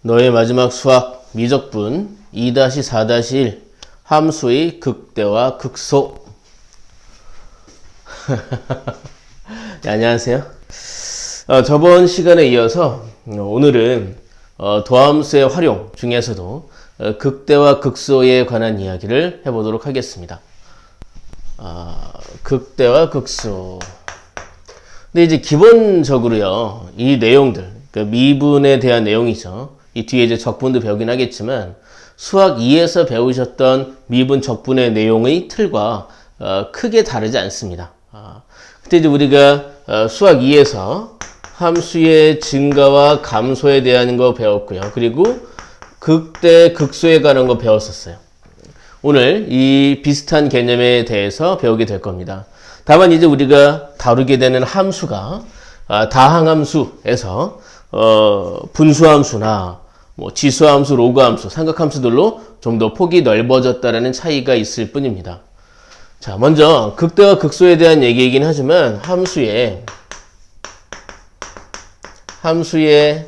너의 마지막 수학 미적분 2-4-1 함수의 극대와 극소. 네, 안녕하세요. 저번 시간에 이어서 오늘은 도함수의 활용 중에서도 극대와 극소에 관한 이야기를 해보도록 하겠습니다. 극대와 극소. 근데 이제 기본적으로요, 이 내용들, 그러니까 미분에 대한 내용이죠. 이 뒤에 이제 적분도 배우긴 하겠지만, 수학 2에서 배우셨던 미분 적분의 내용의 틀과 크게 다르지 않습니다. 그때 이제 우리가 수학 2에서 함수의 증가와 감소에 대한 거 배웠고요. 그리고 극대, 극소에 관한 거 배웠었어요. 오늘 이 비슷한 개념에 대해서 배우게 될 겁니다. 다만 이제 우리가 다루게 되는 함수가 다항함수에서 분수함수나 지수함수, 로그함수, 삼각함수들로 좀 더 폭이 넓어졌다라는 차이가 있을 뿐입니다. 자, 먼저 극대와 극소에 대한 얘기이긴 하지만 함수의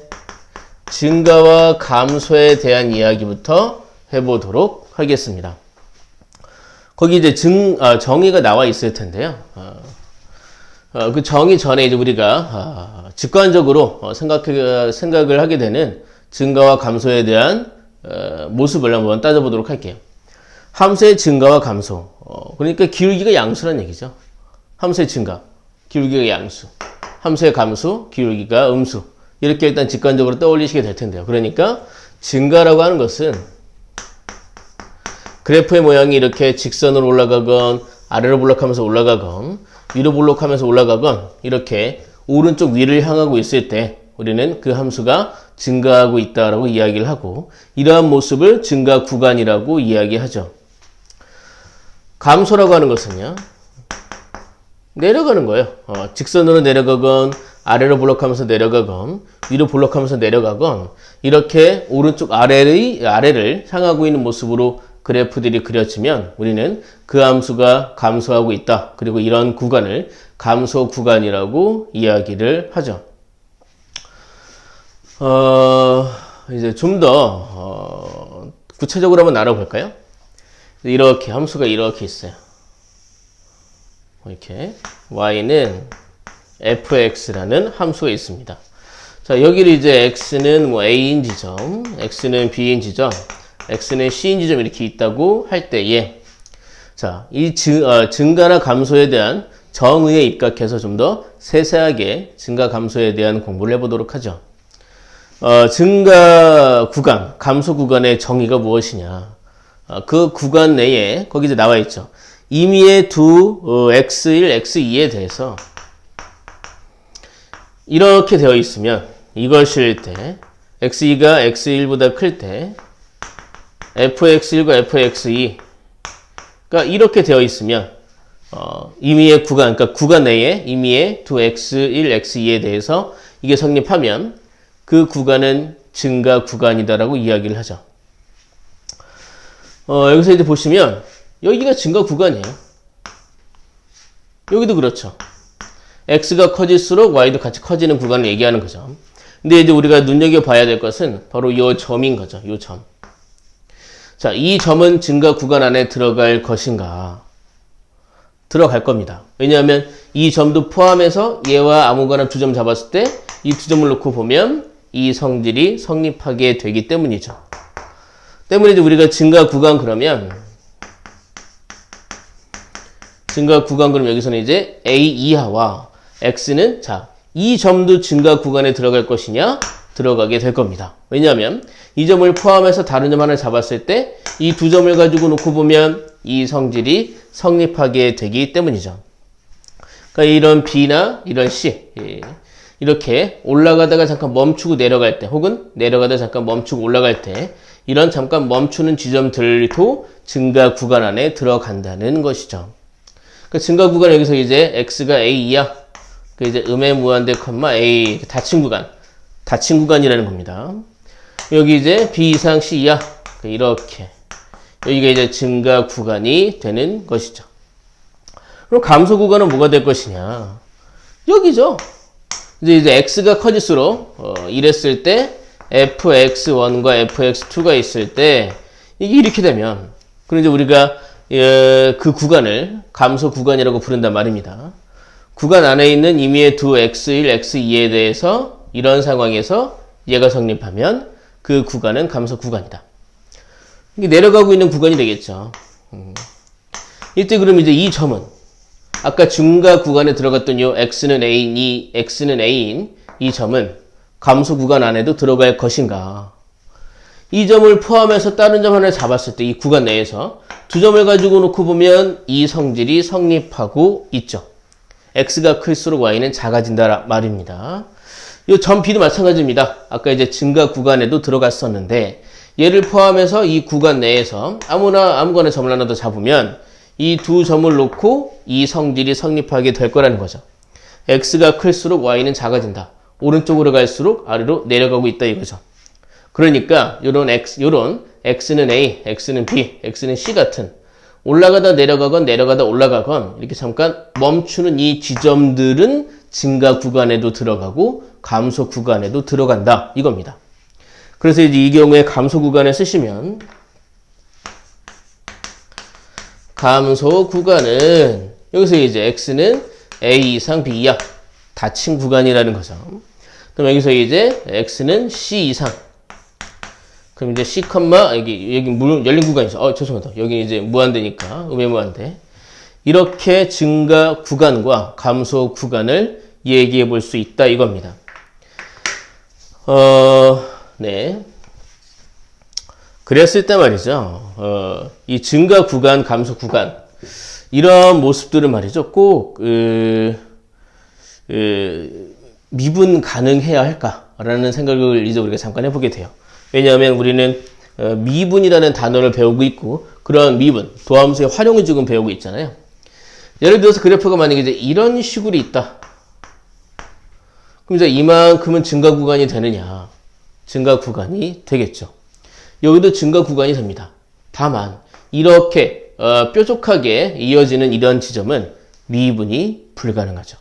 증가와 감소에 대한 이야기부터 해보도록 하겠습니다. 거기 이제 정의가 나와 있을 텐데요. 그 정의 전에 이제 우리가 직관적으로 생각을 하게 되는 증가와 감소에 대한 모습을 한번 따져보도록 할게요. 함수의 증가와 감소. 그러니까 기울기가 양수란 얘기죠. 함수의 증가, 기울기가 양수. 함수의 감소, 기울기가 음수. 이렇게 일단 직관적으로 떠올리시게 될 텐데요. 그러니까 증가라고 하는 것은 그래프의 모양이 이렇게 직선으로 올라가건 아래로 볼록하면서 올라가건 위로 볼록하면서 올라가건 이렇게 오른쪽 위를 향하고 있을 때 우리는 그 함수가 증가하고 있다라고 이야기를 하고, 이러한 모습을 증가 구간이라고 이야기하죠. 감소라고 하는 것은요, 내려가는 거예요. 직선으로 내려가건 아래로 볼록하면서 내려가건 위로 볼록하면서 내려가건 이렇게 오른쪽 아래를 향하고 있는 모습으로 그래프들이 그려지면 우리는 그 함수가 감소하고 있다. 그리고 이런 구간을 감소 구간이라고 이야기를 하죠. 이제 좀 더 구체적으로 한번 알아볼까요? 이렇게 함수가 이렇게 있어요. 이렇게 y는 fx라는 함수가 있습니다. 자, 여기를 이제 x는 a인 지점, x는 b인 지점, x는 c인 지점 이렇게 있다고 할 때에, 자, 이 증가나 감소에 대한 정의에 입각해서 좀 더 세세하게 증가 감소에 대한 공부를 해보도록 하죠. 증가 구간, 감소 구간의 정의가 무엇이냐? 그 구간 내에 거기 이제 나와 있죠. 임의의 두 x1, x2에 대해서 이렇게 되어 있으면 이것일 때 x2가 x1보다 클 때 fx1과 fx2가 이렇게 되어 있으면 임의의 구간, 그러니까 구간 내에 임의의 두 x1, x2에 대해서 이게 성립하면 그 구간은 증가 구간이다라고 이야기를 하죠. 여기서 이제 보시면 여기가 증가 구간이에요. 여기도 그렇죠. x가 커질수록 y도 같이 커지는 구간을 얘기하는 거죠. 근데 이제 우리가 눈여겨봐야 될 것은 바로 이 점인 거죠. 이 점. 자, 이 점은 증가 구간 안에 들어갈 것인가? 들어갈 겁니다. 왜냐하면 이 점도 포함해서 얘와 아무거나 두 점 잡았을 때 이 두 점을 놓고 보면 이 성질이 성립하게 되기 때문이죠. 때문에 이제 우리가 증가 구간 그러면 여기서는 이제 a 이하와 x는 자, 이 점도 증가 구간에 들어갈 것이냐? 들어가게 될 겁니다. 왜냐하면 이 점을 포함해서 다른 점 하나를 잡았을 때 이 두 점을 가지고 놓고 보면 이 성질이 성립하게 되기 때문이죠. 그러니까 이런 b나 이런 c, 이렇게 올라가다가 잠깐 멈추고 내려갈 때, 혹은 내려가다가 잠깐 멈추고 올라갈 때 이런 잠깐 멈추는 지점들도 증가 구간 안에 들어간다는 것이죠. 그러니까 증가 구간 여기서 이제 x가 a 이하, 그 이제 음의 무한대 컴마 a 닫힌 구간이라는 겁니다. 여기 이제 b 이상 c 이하, 이렇게 여기가 이제 증가 구간이 되는 것이죠. 그럼 감소 구간은 뭐가 될 것이냐? 여기죠. 이제 x가 커질수록 이랬을 때 fx1과 fx2가 있을 때 이게 이렇게 되면 그럼 이제 우리가 그 구간을 감소 구간이라고 부른단 말입니다. 구간 안에 있는 임의의 두 x1, x2에 대해서 이런 상황에서 얘가 성립하면 그 구간은 감소 구간이다. 이게 내려가고 있는 구간이 되겠죠. 이때 그럼 이제 이 점은 아까 증가 구간에 들어갔던 요 x는 a인 이 점은 감소 구간 안에도 들어갈 것인가? 이 점을 포함해서 다른 점 하나를 잡았을 때 이 구간 내에서 두 점을 가지고 놓고 보면 이 성질이 성립하고 있죠. x가 클수록 y는 작아진다 말입니다. 이 점 b도 마찬가지입니다. 아까 이제 증가 구간에도 들어갔었는데 얘를 포함해서 이 구간 내에서 아무거나 점을 하나 더 잡으면 이 두 점을 놓고 이 성질이 성립하게 될 거라는 거죠. x가 클수록 y는 작아진다. 오른쪽으로 갈수록 아래로 내려가고 있다 이거죠. 그러니까 요런 x는 a, x는 b, x는 c 같은 올라가다 내려가건 올라가건 이렇게 잠깐 멈추는 이 지점들은 증가 구간에도 들어가고 감소 구간에도 들어간다 이겁니다. 그래서 이제 이 경우에 감소 구간에 쓰시면 감소 구간은 여기서 이제 x는 a 이상 b 이하 닫힌 구간이라는 거죠. 그럼 여기서 이제 x는 c 이상. 그럼 이제 c, 여기 열린 구간이죠. 죄송합니다. 여기 이제 무한대니까 음의 이렇게 증가 구간과 감소 구간을 얘기해 볼 수 있다 이겁니다. 네. 그랬을 때 말이죠. 이 증가 구간, 감소 구간 이런 모습들은 말이죠. 꼭 미분 가능해야 할까라는 생각을 이제 우리가 잠깐 해보게 돼요. 왜냐하면 우리는 미분이라는 단어를 배우고 있고 그런 미분, 도함수의 활용을 지금 배우고 있잖아요. 예를 들어서 그래프가 만약에 이제 이런 식으로 있다. 그럼 이제 이만큼은 증가 구간이 되느냐? 증가 구간이 되겠죠. 여기도 증가 구간이 됩니다. 다만 이렇게 뾰족하게 이어지는 이런 지점은 미분이 불가능하죠.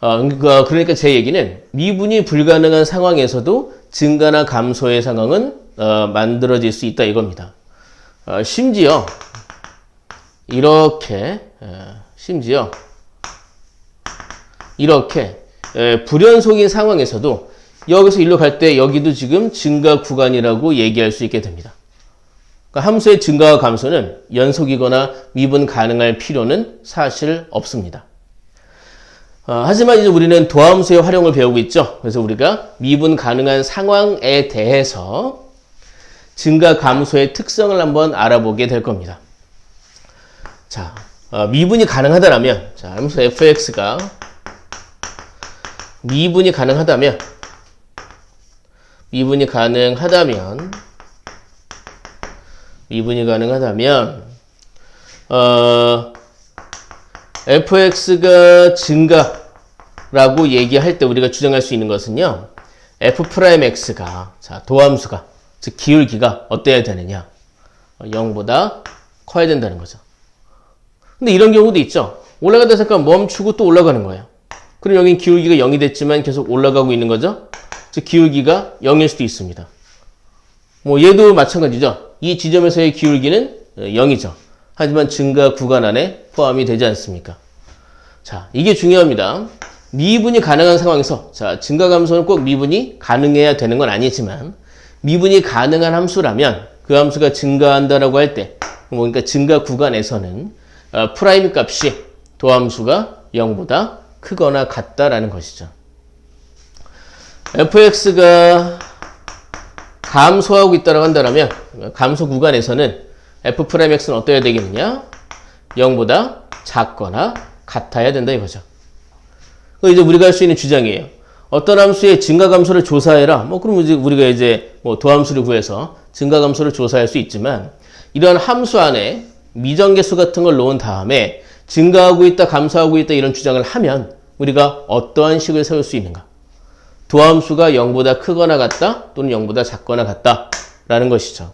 그러니까 제 얘기는 미분이 불가능한 상황에서도 증가나 감소의 상황은 만들어질 수 있다 이겁니다. 심지어 이렇게 불연속인 상황에서도 여기서 일로 갈 때 여기도 지금 증가 구간이라고 얘기할 수 있게 됩니다. 그러니까 함수의 증가와 감소는 연속이거나 미분 가능할 필요는 사실 없습니다. 하지만 이제 우리는 도함수의 활용을 배우고 있죠. 그래서 우리가 미분 가능한 상황에 대해서 증가 감소의 특성을 한번 알아보게 될 겁니다. 자, 미분이 가능하다면, 자, 함수 fx가 미분이 가능하다면, fx가 증가라고 얘기할 때 우리가 주장할 수 있는 것은요, f'x가, 자, 도함수가, 즉, 기울기가 어때야 되느냐? 0보다 커야 된다는 거죠. 근데 이런 경우도 있죠. 올라가다 잠깐 멈추고 또 올라가는 거예요. 그럼 여긴 기울기가 0이 됐지만 계속 올라가고 있는 거죠. 즉, 기울기가 0일 수도 있습니다. 얘도 마찬가지죠. 이 지점에서의 기울기는 0이죠. 하지만 증가 구간 안에 포함이 되지 않습니까? 자, 이게 중요합니다. 미분이 가능한 상황에서, 자, 증가 감소는 꼭 미분이 가능해야 되는 건 아니지만, 미분이 가능한 함수라면, 그 함수가 증가한다라고 할 때, 그러니까 증가 구간에서는, 프라임 값이 도함수가 0보다 크거나 같다라는 것이죠. fx가 감소하고 있다고 한다면, 감소 구간에서는 f'x는 어떠해야 되겠느냐? 0보다 작거나 같아야 된다 이거죠. 이제 우리가 할 수 있는 주장이에요. 어떤 함수의 증가 감소를 조사해라. 그럼 이제 우리가 도함수를 구해서 증가 감소를 조사할 수 있지만, 이러한 함수 안에 미정계수 같은 걸 놓은 다음에 증가하고 있다, 감소하고 있다 이런 주장을 하면 우리가 어떠한 식을 세울 수 있는가? 도함수가 0보다 크거나 같다 또는 0보다 작거나 같다라는 것이죠.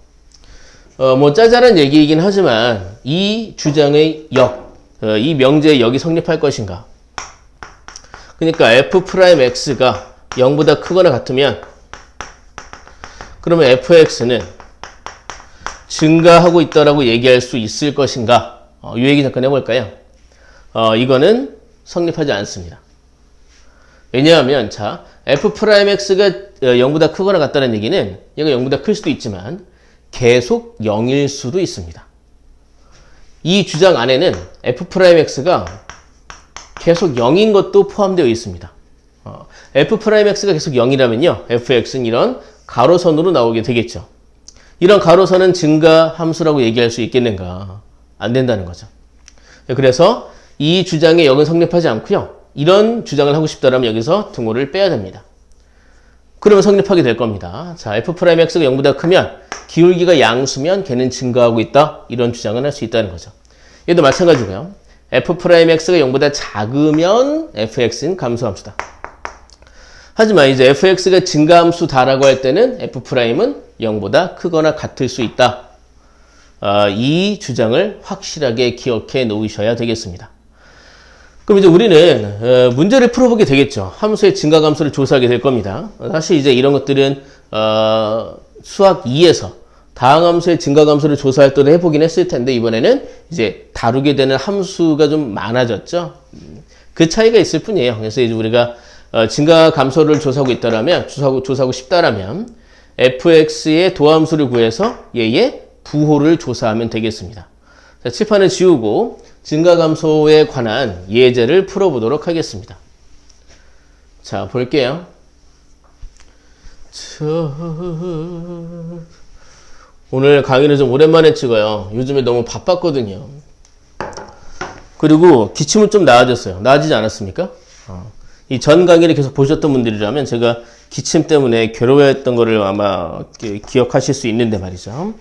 짜잘한 얘기이긴 하지만 이 주장의 이 명제의 역이 성립할 것인가? 그러니까 f'x가 0보다 크거나 같으면 그러면 fx는 증가하고 있다라고 얘기할 수 있을 것인가? 이 얘기 잠깐 해볼까요? 이거는 성립하지 않습니다. 왜냐하면 자 f'x가 0보다 크거나 같다는 얘기는 얘가 0보다 클 수도 있지만 계속 0일 수도 있습니다. 이 주장 안에는 f'x가 계속 0인 것도 포함되어 있습니다. f'x가 계속 0이라면요. fx는 이런 가로선으로 나오게 되겠죠. 이런 가로선은 증가 함수라고 얘기할 수 있겠는가? 안 된다는 거죠. 그래서 이 주장에 0은 성립하지 않고요. 이런 주장을 하고 싶다면 여기서 등호를 빼야 됩니다. 그러면 성립하게 될 겁니다. 자, f'x가 0보다 크면 기울기가 양수면 걔는 증가하고 있다. 이런 주장을 할 수 있다는 거죠. 얘도 마찬가지고요. f'x가 0보다 작으면 fx는 감소함수다. 하지만 이제 fx가 증가함수다라고 할 때는 f'은 0보다 크거나 같을 수 있다. 이 주장을 확실하게 기억해 놓으셔야 되겠습니다. 그럼 이제 우리는 문제를 풀어보게 되겠죠. 함수의 증가감소를 조사하게 될 겁니다. 사실 이제 이런 것들은 수학 2에서 다항함수의 증가감소를 조사할 때도 해보긴 했을 텐데 이번에는 이제 다루게 되는 함수가 좀 많아졌죠. 그 차이가 있을 뿐이에요. 그래서 이제 우리가 증가감소를 조사하고 있다라면 조사하고 싶다라면 fx의 도함수를 구해서 얘의 부호를 조사하면 되겠습니다. 자, 칠판을 지우고 증가감소에 관한 예제를 풀어보도록 하겠습니다. 자, 볼게요. 오늘 강의를 좀 오랜만에 찍어요. 요즘에 너무 바빴거든요. 그리고 기침은 좀 나아졌어요. 나아지지 않았습니까? 이 전 강의를 계속 보셨던 분들이라면 제가 기침 때문에 괴로워했던 거를 아마 기억하실 수 있는데 말이죠.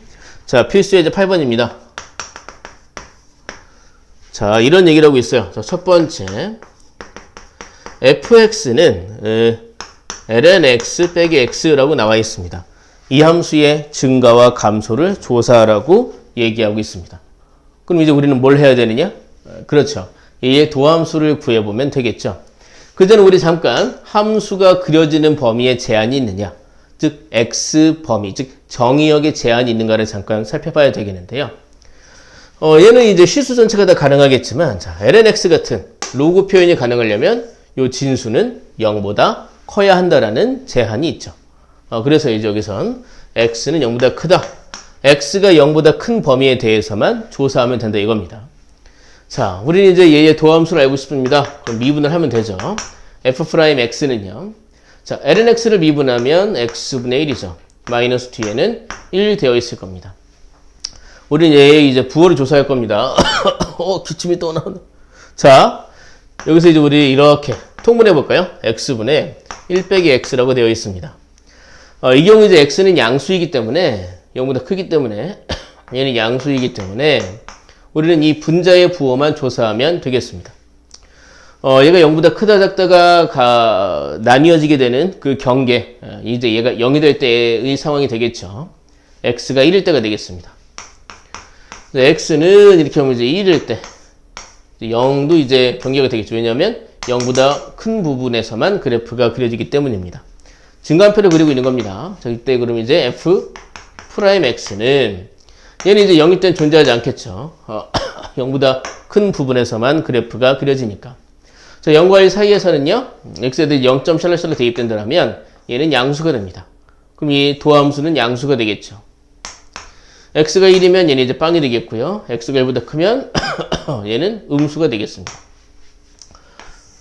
자, 필수 예제 8번입니다. 자, 이런 얘기를 하고 있어요. 자, 첫 번째. fx는 ln x 빼기 x라고 나와 있습니다. 이 함수의 증가와 감소를 조사하라고 얘기하고 있습니다. 그럼 이제 우리는 뭘 해야 되느냐? 그렇죠. 얘의 도함수를 구해보면 되겠죠. 그 전에 우리 잠깐 함수가 그려지는 범위에 제한이 있느냐? 즉 x 범위, 즉 정의역에 제한이 있는가를 잠깐 살펴봐야 되겠는데요. 얘는 이제 실수 전체가 다 가능하겠지만, 자, lnx 같은 로그 표현이 가능하려면 요 진수는 0보다 커야 한다라는 제한이 있죠. 그래서 이제 여기선 x는 0보다 크다. x가 0보다 큰 범위에 대해서만 조사하면 된다 이겁니다. 자, 우리는 이제 얘의 도함수를 알고 싶습니다. 그럼 미분을 하면 되죠. f'x는요. 자, lnx를 미분하면 x분의 1이죠. 마이너스 뒤에는 1 되어 있을 겁니다. 우리는 얘의 이제 부호를 조사할 겁니다. 기침이 또 나오네. 자, 여기서 이제 우리 이렇게 통분해 볼까요? x분의 1 빼기 x라고 되어 있습니다. 이 경우 이제 x는 양수이기 때문에 0보다 크기 때문에 얘는 양수이기 때문에 우리는 이 분자의 부호만 조사하면 되겠습니다. 얘가 0보다 크다 작다가 나뉘어지게 되는 그 경계, 이제 얘가 0이 될 때의 상황이 되겠죠. x가 1일 때가 되겠습니다. x는 이렇게 하면 이제 1일 때 0도 이제 경계가 되겠죠. 왜냐하면 0보다 큰 부분에서만 그래프가 그려지기 때문입니다. 증가함표를 그리고 있는 겁니다. 자, 이때 그럼 이제 f'x는 얘는 이제 0일 땐 존재하지 않겠죠. 0보다 큰 부분에서만 그래프가 그려지니까. 자, 0과 1 사이에서는요, x에 대해 0.샬롯샬롯 대입된다면 얘는 양수가 됩니다. 그럼 이 도함수는 양수가 되겠죠. x가 1이면 얘는 이제 빵이 되겠고요. x가 1보다 크면 얘는 음수가 되겠습니다.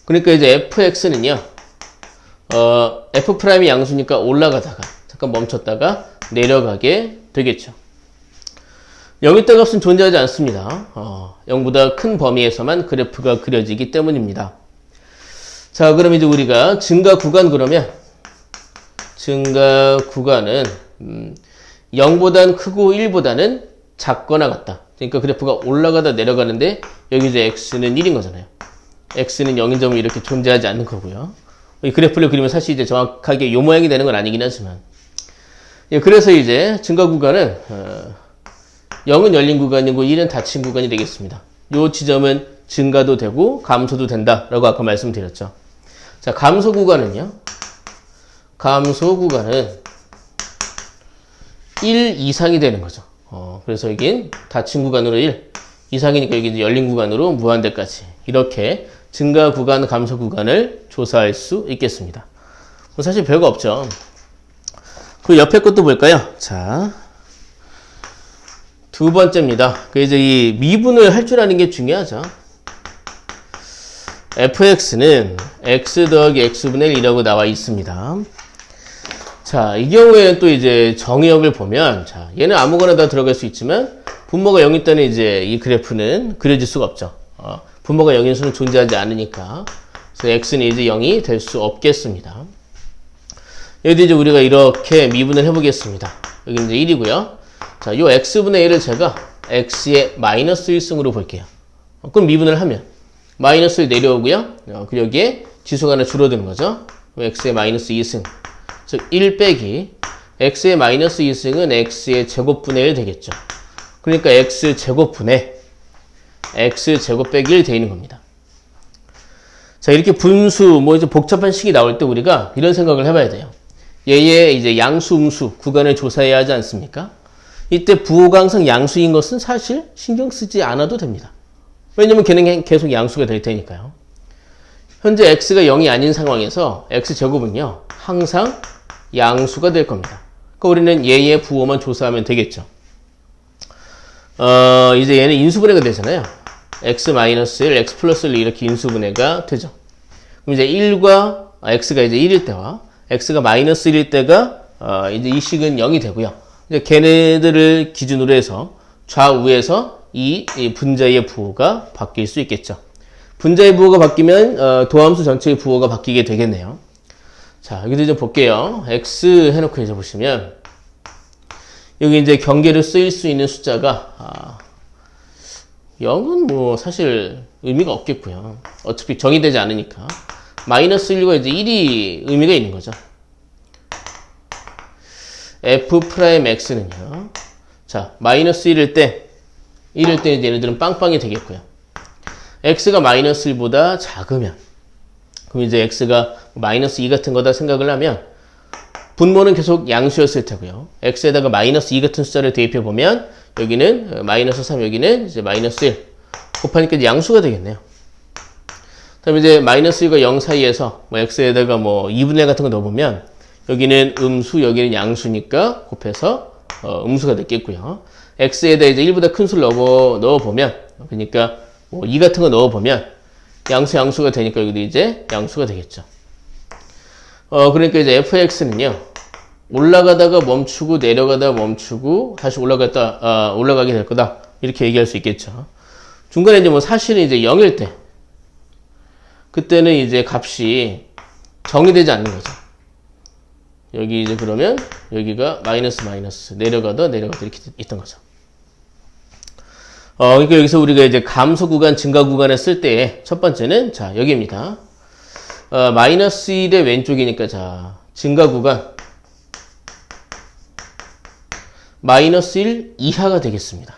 그러니까 이제 fx는요, f'이 양수니까 올라가다가 잠깐 멈췄다가 내려가게 되겠죠. 0일 때 값은 존재하지 않습니다. 0보다 큰 범위에서만 그래프가 그려지기 때문입니다. 자, 그럼 이제 우리가 증가 구간 그러면 증가 구간은 0보다는 크고 1보다는 작거나 같다. 그러니까 그래프가 올라가다 내려가는데 여기 이제 x는 1인 거잖아요. x는 0인 점은 이렇게 존재하지 않는 거고요. 이 그래프를 그리면 사실 이제 정확하게 요 모양이 되는 건 아니긴 하지만, 그래서 이제 증가 구간은 0은 열린 구간이고 1은 닫힌 구간이 되겠습니다. 요 지점은 증가도 되고 감소도 된다라고 아까 말씀드렸죠. 자, 감소 구간은요. 감소 구간은 1 이상이 되는 거죠. 그래서 여긴 닫힌 구간으로 1 이상이니까 여기 이제 열린 구간으로 무한대까지 이렇게 증가 구간, 감소 구간을 조사할 수 있겠습니다. 뭐 사실 별거 없죠. 그 옆에 것도 볼까요? 자, 두 번째입니다. 그 이제 이 미분을 할 줄 아는 게 중요하죠. fx는 x 더하기 x분의 1이라고 나와 있습니다. 자, 이 경우에는 또 이제 정의역을 보면, 자, 얘는 아무거나 다 들어갈 수 있지만, 분모가 0일 때는 이제 이 그래프는 그려질 수가 없죠. 분모가 0인 수는 존재하지 않으니까. 그래서 x는 이제 0이 될 수 없겠습니다. 여기 이제 우리가 이렇게 미분을 해보겠습니다. 여기 이제 1이고요. 자, 요 x분의 1을 제가 x의 마이너스 1승으로 볼게요. 그럼 미분을 하면, 마이너스 1 내려오고요. 그리고 여기에 지수가 하나 줄어드는 거죠. x의 마이너스 2승. 즉, 1 빼기 x의 마이너스 2승은 x의 제곱분의 1 되겠죠. 그러니까 x제곱분의 x제곱 빼기 1 되어 있는 겁니다. 자, 이렇게 분수, 뭐 이제 복잡한 식이 나올 때 우리가 이런 생각을 해봐야 돼요. 얘의 이제 양수, 음수 구간을 조사해야 하지 않습니까? 이때 부호가 항상 양수인 것은 사실 신경 쓰지 않아도 됩니다. 왜냐면 걔는 계속 양수가 될 테니까요. 현재 x가 0이 아닌 상황에서 x제곱은요, 항상 양수가 될 겁니다. 그러니까 우리는 얘의 부호만 조사하면 되겠죠. 이제 얘는 인수분해가 되잖아요. x-1, x 플러스 1 이렇게 인수분해가 되죠. 그럼 이제 1과, x가 이제 1일 때와 x가 마이너스 1일 때가, 이제 이 식은 0이 되고요. 이제 걔네들을 기준으로 해서 좌우에서 이 분자의 부호가 바뀔 수 있겠죠. 분자의 부호가 바뀌면, 도함수 전체의 부호가 바뀌게 되겠네요. 자, 여기도 좀 볼게요. x 해놓고 이제 보시면, 여기 이제 경계를 쓰일 수 있는 숫자가, 0은 뭐 사실 의미가 없겠고요. 어차피 정의되지 않으니까. 마이너스 1과 이제 1이 의미가 있는 거죠. f'x는요. 자, 마이너스 1일 때 이제 얘네들은 빵빵이 되겠고요. x가 마이너스 1보다 작으면, 그럼 이제 x가 마이너스 2 같은 거다 생각을 하면, 분모는 계속 양수였을 테고요. x에다가 마이너스 2 같은 숫자를 대입해 보면, 여기는 마이너스 3, 여기는 이제 마이너스 1. 곱하니까 이제 양수가 되겠네요. 다음에 이제 마이너스 1과 0 사이에서 뭐 x에다가 뭐 2분의 1 같은 거 넣어보면, 여기는 음수, 여기는 양수니까 곱해서 음수가 됐겠고요. x에다 이제 1보다 큰 수를 넣어보면, 그러니까 뭐 2 같은 거 넣어보면, 양수가 되니까 여기도 이제 양수가 되겠죠. 그러니까 이제 fx는요, 올라가다가 멈추고 내려가다가 멈추고 다시 올라가게 될 거다. 이렇게 얘기할 수 있겠죠. 중간에 이제 뭐 사실은 이제 0일 때, 그때는 이제 값이 정의되지 않는 거죠. 여기 이제 그러면 여기가 마이너스 내려가다 이렇게 있던 거죠. 그러니까 여기서 우리가 이제 감소 구간, 증가 구간을 쓸 때 첫 번째는 자, 여기입니다. 마이너스 1의 왼쪽이니까 자, 증가 구간 마이너스 1 이하가 되겠습니다.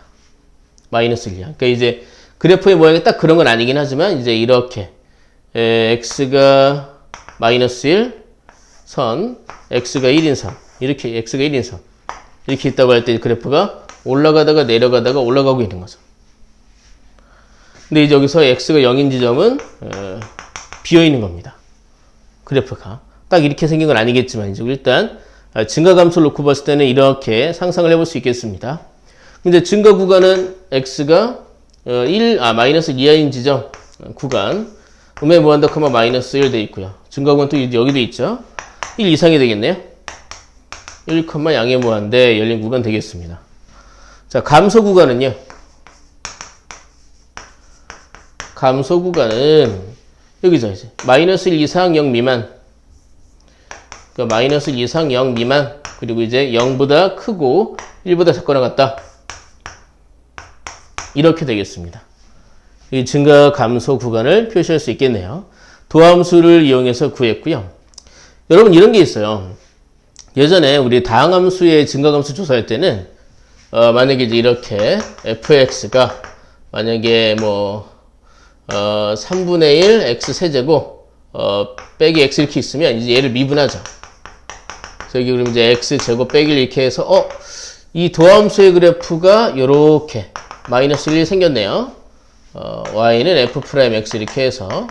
마이너스 1 이하. 그러니까 이제 그래프의 모양이 딱 그런 건 아니긴 하지만 이제 이렇게 x가 마이너스 1 선, x가 1인 선, 이렇게 x가 1인 선 이렇게 있다고 할 때 그래프가 올라가다가 내려가다가 올라가고 있는 거죠. 근데 이제 여기서 x가 0인 지점은 비어 있는 겁니다. 그래프가 딱 이렇게 생긴 건 아니겠지만 이제 일단 증가 감소를 놓고 봤을 때는 이렇게 상상을 해볼 수 있겠습니다. 근데 증가 구간은 x가 마이너스 이하인 지점 구간 음의 무한대, 마이너스 1 돼 있고요. 증가 구간 또 여기도 있죠. 1 이상이 되겠네요. 1, 양의 무한대 열린 구간 되겠습니다. 자, 감소 구간은요. 감소 구간은 여기죠, 이제. 마이너스 1 이상 0 미만. 그러니까 마이너스 1 이상 0 미만. 그리고 이제 0보다 크고 1보다 작거나 같다. 이렇게 되겠습니다. 이 증가 감소 구간을 표시할 수 있겠네요. 도함수를 이용해서 구했고요. 여러분 이런 게 있어요. 예전에 우리 다항함수의 증가감수 조사할 때는 만약에 이제 이렇게 fx가 만약에 뭐 3분의 1 x 세제곱 빼기 x 이렇게 있으면 이제 얘를 미분하죠. 그래서 여기 그럼 이제 x 제곱 빼기 이렇게 해서 이 도함수의 그래프가 이렇게 마이너스 1이 생겼네요. y는 f'(x) 이렇게 해서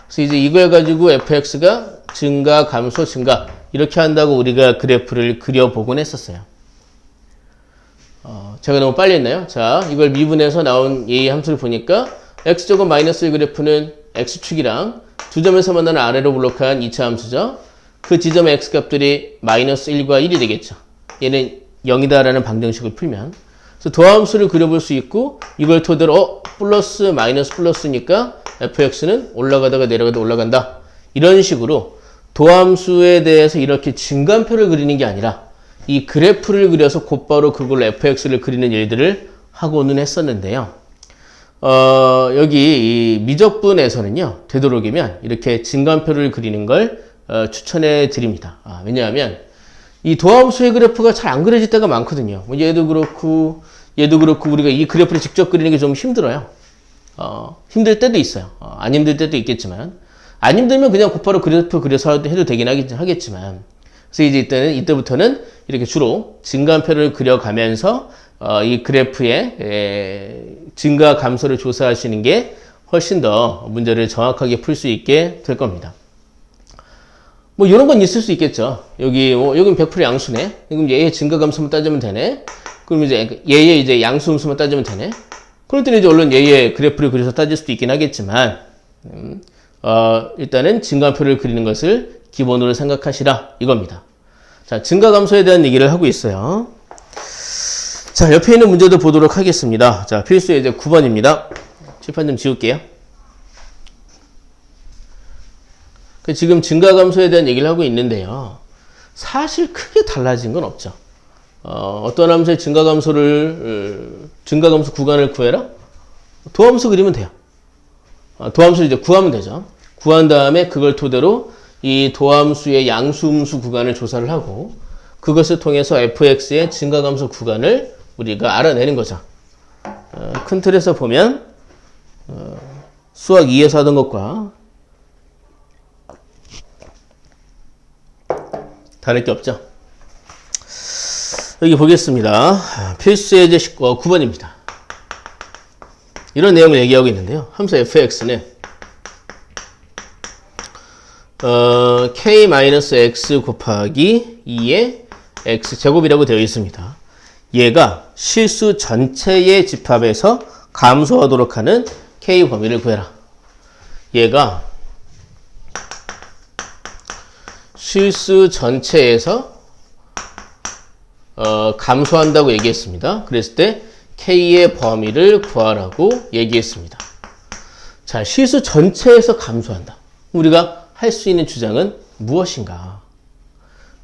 그래서 이제 이걸 가지고 fx가 증가, 감소, 증가 이렇게 한다고 우리가 그래프를 그려보곤 했었어요. 제가 너무 빨리 했나요? 자, 이걸 미분해서 나온 얘의 함수를 보니까 x제곱 마이너스 1 그래프는 x축이랑 두 점에서 만나는 아래로 블록한 2차 함수죠. 그 지점의 x값들이 마이너스 1과 1이 되겠죠. 얘는 0이다라는 방정식을 풀면. 그래서 도함수를 그려볼 수 있고 이걸 토대로 플러스 마이너스 플러스니까 fx는 올라가다가 내려가다 올라간다. 이런 식으로 도함수에 대해서 이렇게 증간표를 그리는 게 아니라 이 그래프를 그려서 곧바로 그걸로 fx를 그리는 일들을 하고는 했었는데요. 여기 이 미적분에서는요, 되도록이면 이렇게 증간표를 그리는 걸 추천해 드립니다. 왜냐하면 이 도함수의 그래프가 잘 안 그려질 때가 많거든요. 얘도 그렇고 우리가 이 그래프를 직접 그리는 게 좀 힘들어요. 힘들 때도 있어요. 안 힘들 때도 있겠지만 안 힘들면 그냥 곧바로 그래프 그려서 해도 되긴 하겠지만 그래서 이제 이때부터는 이렇게 주로 증간표를 그려가면서 이 그래프의 증가 감소를 조사하시는 게 훨씬 더 문제를 정확하게 풀 수 있게 될 겁니다. 뭐 이런 건 있을 수 있겠죠. 여긴 100% 양수네. 그럼 얘의 증가 감소만 따지면 되네. 그럼 이제 얘의 이제 양수 함수만 따지면 되네. 그럴 때는 이제 물론 얘의 그래프를 그려서 따질 수도 있긴 하겠지만 일단은 증가표를 그리는 것을 기본으로 생각하시라 이겁니다. 자, 증가 감소에 대한 얘기를 하고 있어요. 자, 옆에 있는 문제도 보도록 하겠습니다. 자, 필수의 이제 9번입니다. 칠판 좀 지울게요. 지금 증가 감소에 대한 얘기를 하고 있는데요. 사실 크게 달라진 건 없죠. 어떤 함수의 증가 감소 구간을 구해라? 도함수 그리면 돼요. 도함수를 이제 구하면 되죠. 구한 다음에 그걸 토대로 이 도함수의 양수음수 구간을 조사를 하고 그것을 통해서 fx의 증가 감소 구간을 우리가 알아내는 거죠. 큰 틀에서 보면 수학 2에서 하던 것과 다를 게 없죠. 여기 보겠습니다. 필수 예제 9번입니다. 이런 내용을 얘기하고 있는데요. 함수 fx는 k-x 곱하기 2의 x제곱이라고 되어 있습니다. 얘가 실수 전체의 집합에서 감소하도록 하는 k 범위를 구해라. 얘가 실수 전체에서 감소한다고 얘기했습니다. 그랬을 때 k의 범위를 구하라고 얘기했습니다. 자, 실수 전체에서 감소한다. 우리가 할 수 있는 주장은 무엇인가?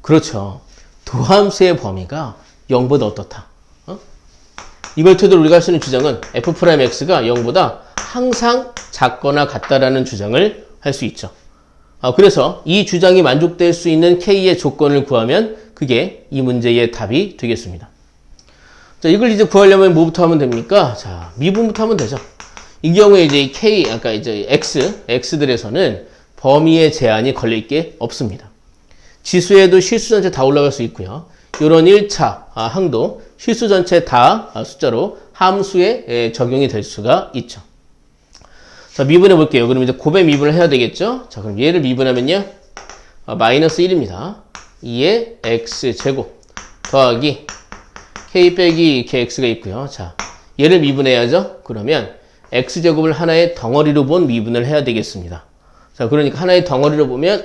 그렇죠. 도함수의 범위가 0보다 어떻다? 이걸 토대로 우리가 할 수 있는 주장은 f'x가 0보다 항상 작거나 같다라는 주장을 할 수 있죠. 그래서 이 주장이 만족될 수 있는 k의 조건을 구하면 그게 이 문제의 답이 되겠습니다. 자, 이걸 이제 구하려면 뭐부터 하면 됩니까? 자, 미분부터 하면 되죠. 이 경우에 이제 k, 아까 이제 x들에서는 범위의 제한이 걸릴 게 없습니다. 지수에도 실수 전체 다 올라갈 수 있고요. 이런 1차 항도 실수 전체 다 숫자로 함수에 적용이 될 수가 있죠. 자, 미분해 볼게요. 그럼 이제 곱의 미분을 해야 되겠죠? 자, 그럼 얘를 미분하면요. 마이너스 1입니다. 2의 x제곱 더하기 k 빼기 kx가 있고요. 자, 얘를 미분해야죠. 그러면 x제곱을 하나의 덩어리로 본 미분을 해야 되겠습니다. 자, 그러니까 하나의 덩어리로 보면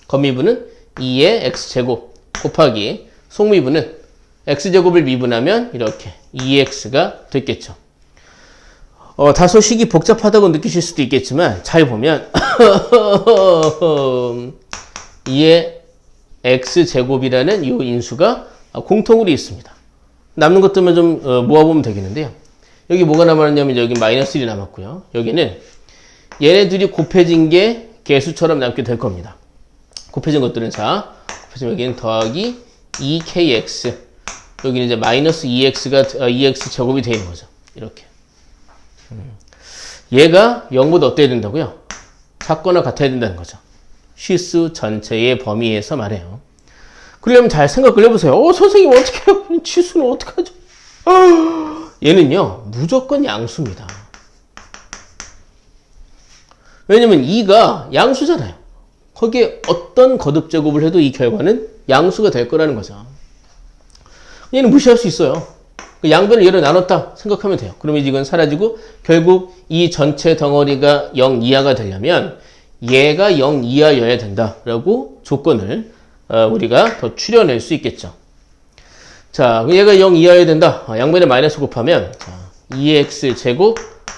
겉미분은 2의 x제곱 곱하기 속미분은 x제곱을 미분하면 이렇게 2x가 됐겠죠. 다소 식이 복잡하다고 느끼실 수도 있겠지만 잘 보면 2의 x제곱이라는 이 인수가 공통으로 있습니다. 남는 것들만 좀 모아보면 되겠는데요. 여기 뭐가 남았냐면 여기 마이너스 1이 남았고요. 여기는 얘네들이 곱해진 게 개수처럼 남게 될 겁니다. 곱해진 것들은 곱해지면 여기는 더하기 2kx 여기는 이제 마이너스 2x 제곱이 되는 거죠. 이렇게. 얘가 0보다 어때야 된다고요? 작거나 같아야 된다는 거죠. 실수 전체의 범위에서 말해요. 그러려면 잘 생각을 해보세요. 선생님 어떻게 해요? 치수는 어떡하죠? 얘는요, 무조건 양수입니다. 왜냐면 2가 양수잖아요. 거기에 어떤 거듭 제곱을 해도 이 결과는 양수가 될 거라는 거죠. 얘는 무시할 수 있어요. 양변을 얘로 나눴다 생각하면 돼요. 그러면 이건 사라지고 결국 이 전체 덩어리가 0 이하가 되려면 얘가 0 이하여야 된다라고 조건을 우리가 더 추려낼 수 있겠죠. 자, 얘가 0 이하여야 된다. 양변에 마이너스 곱하면 2x 제곱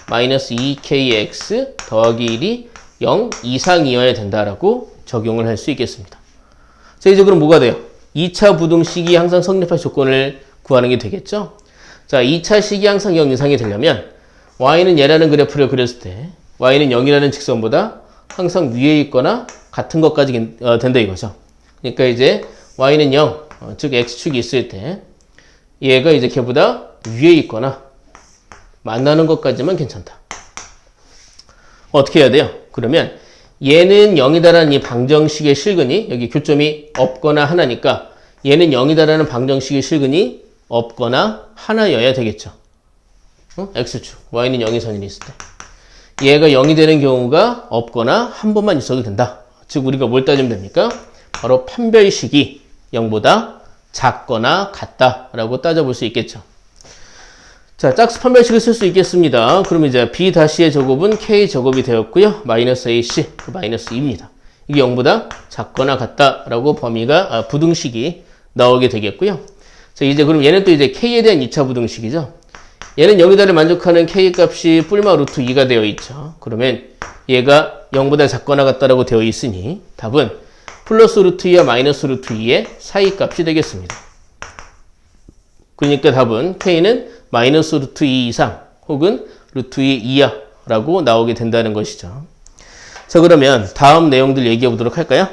마이너스 2kx 더하기 1이 0 이상이어야 된다라고 적용을 할 수 있겠습니다. 자, 이제 그럼 뭐가 돼요? 2차 부등식이 항상 성립할 조건을 구하는 게 되겠죠? 자, 2차 식이 항상 0 이상이 되려면 y는 얘라는 그래프를 그렸을 때 y는 0이라는 직선보다 항상 위에 있거나 같은 것까지 된다 이거죠. 그러니까 이제 y는 0, 즉 x축이 있을 때 얘가 이제 걔보다 위에 있거나 만나는 것까지만 괜찮다. 어떻게 해야 돼요? 그러면 얘는 0이다라는 이 방정식의 실근이 여기 교점이 없거나 하나니까 얘는 0이다라는 방정식의 실근이 없거나 하나여야 되겠죠. x축, y는 0의 선이 있을 때 얘가 0이 되는 경우가 없거나 한 번만 있어도 된다. 즉 우리가 뭘 따지면 됩니까? 바로 판별식이 0보다 작거나 같다라고 따져볼 수 있겠죠. 자, 짝수 판별식을 쓸 수 있겠습니다. 그러면 이제 b 다시의 제곱은 k 제곱이 되었고요. 마이너스 ac, 마이너스 2입니다. 이게 0보다 작거나 같다라고 범위가 부등식이 나오게 되겠고요. 자, 이제 그럼 얘는 또 이제 k에 대한 2차 부등식이죠. 얘는 0이다를 만족하는 k 값이 뿔마 루트 2가 되어 있죠. 그러면 얘가 0보다 작거나 같다라고 되어 있으니 답은 플러스 루트 2와 마이너스 루트 2의 사이 값이 되겠습니다. 그러니까 답은 k는 마이너스 루트 2 이상 혹은 루트 2 이하라고 나오게 된다는 것이죠. 자, 그러면 다음 내용들 얘기해 보도록 할까요?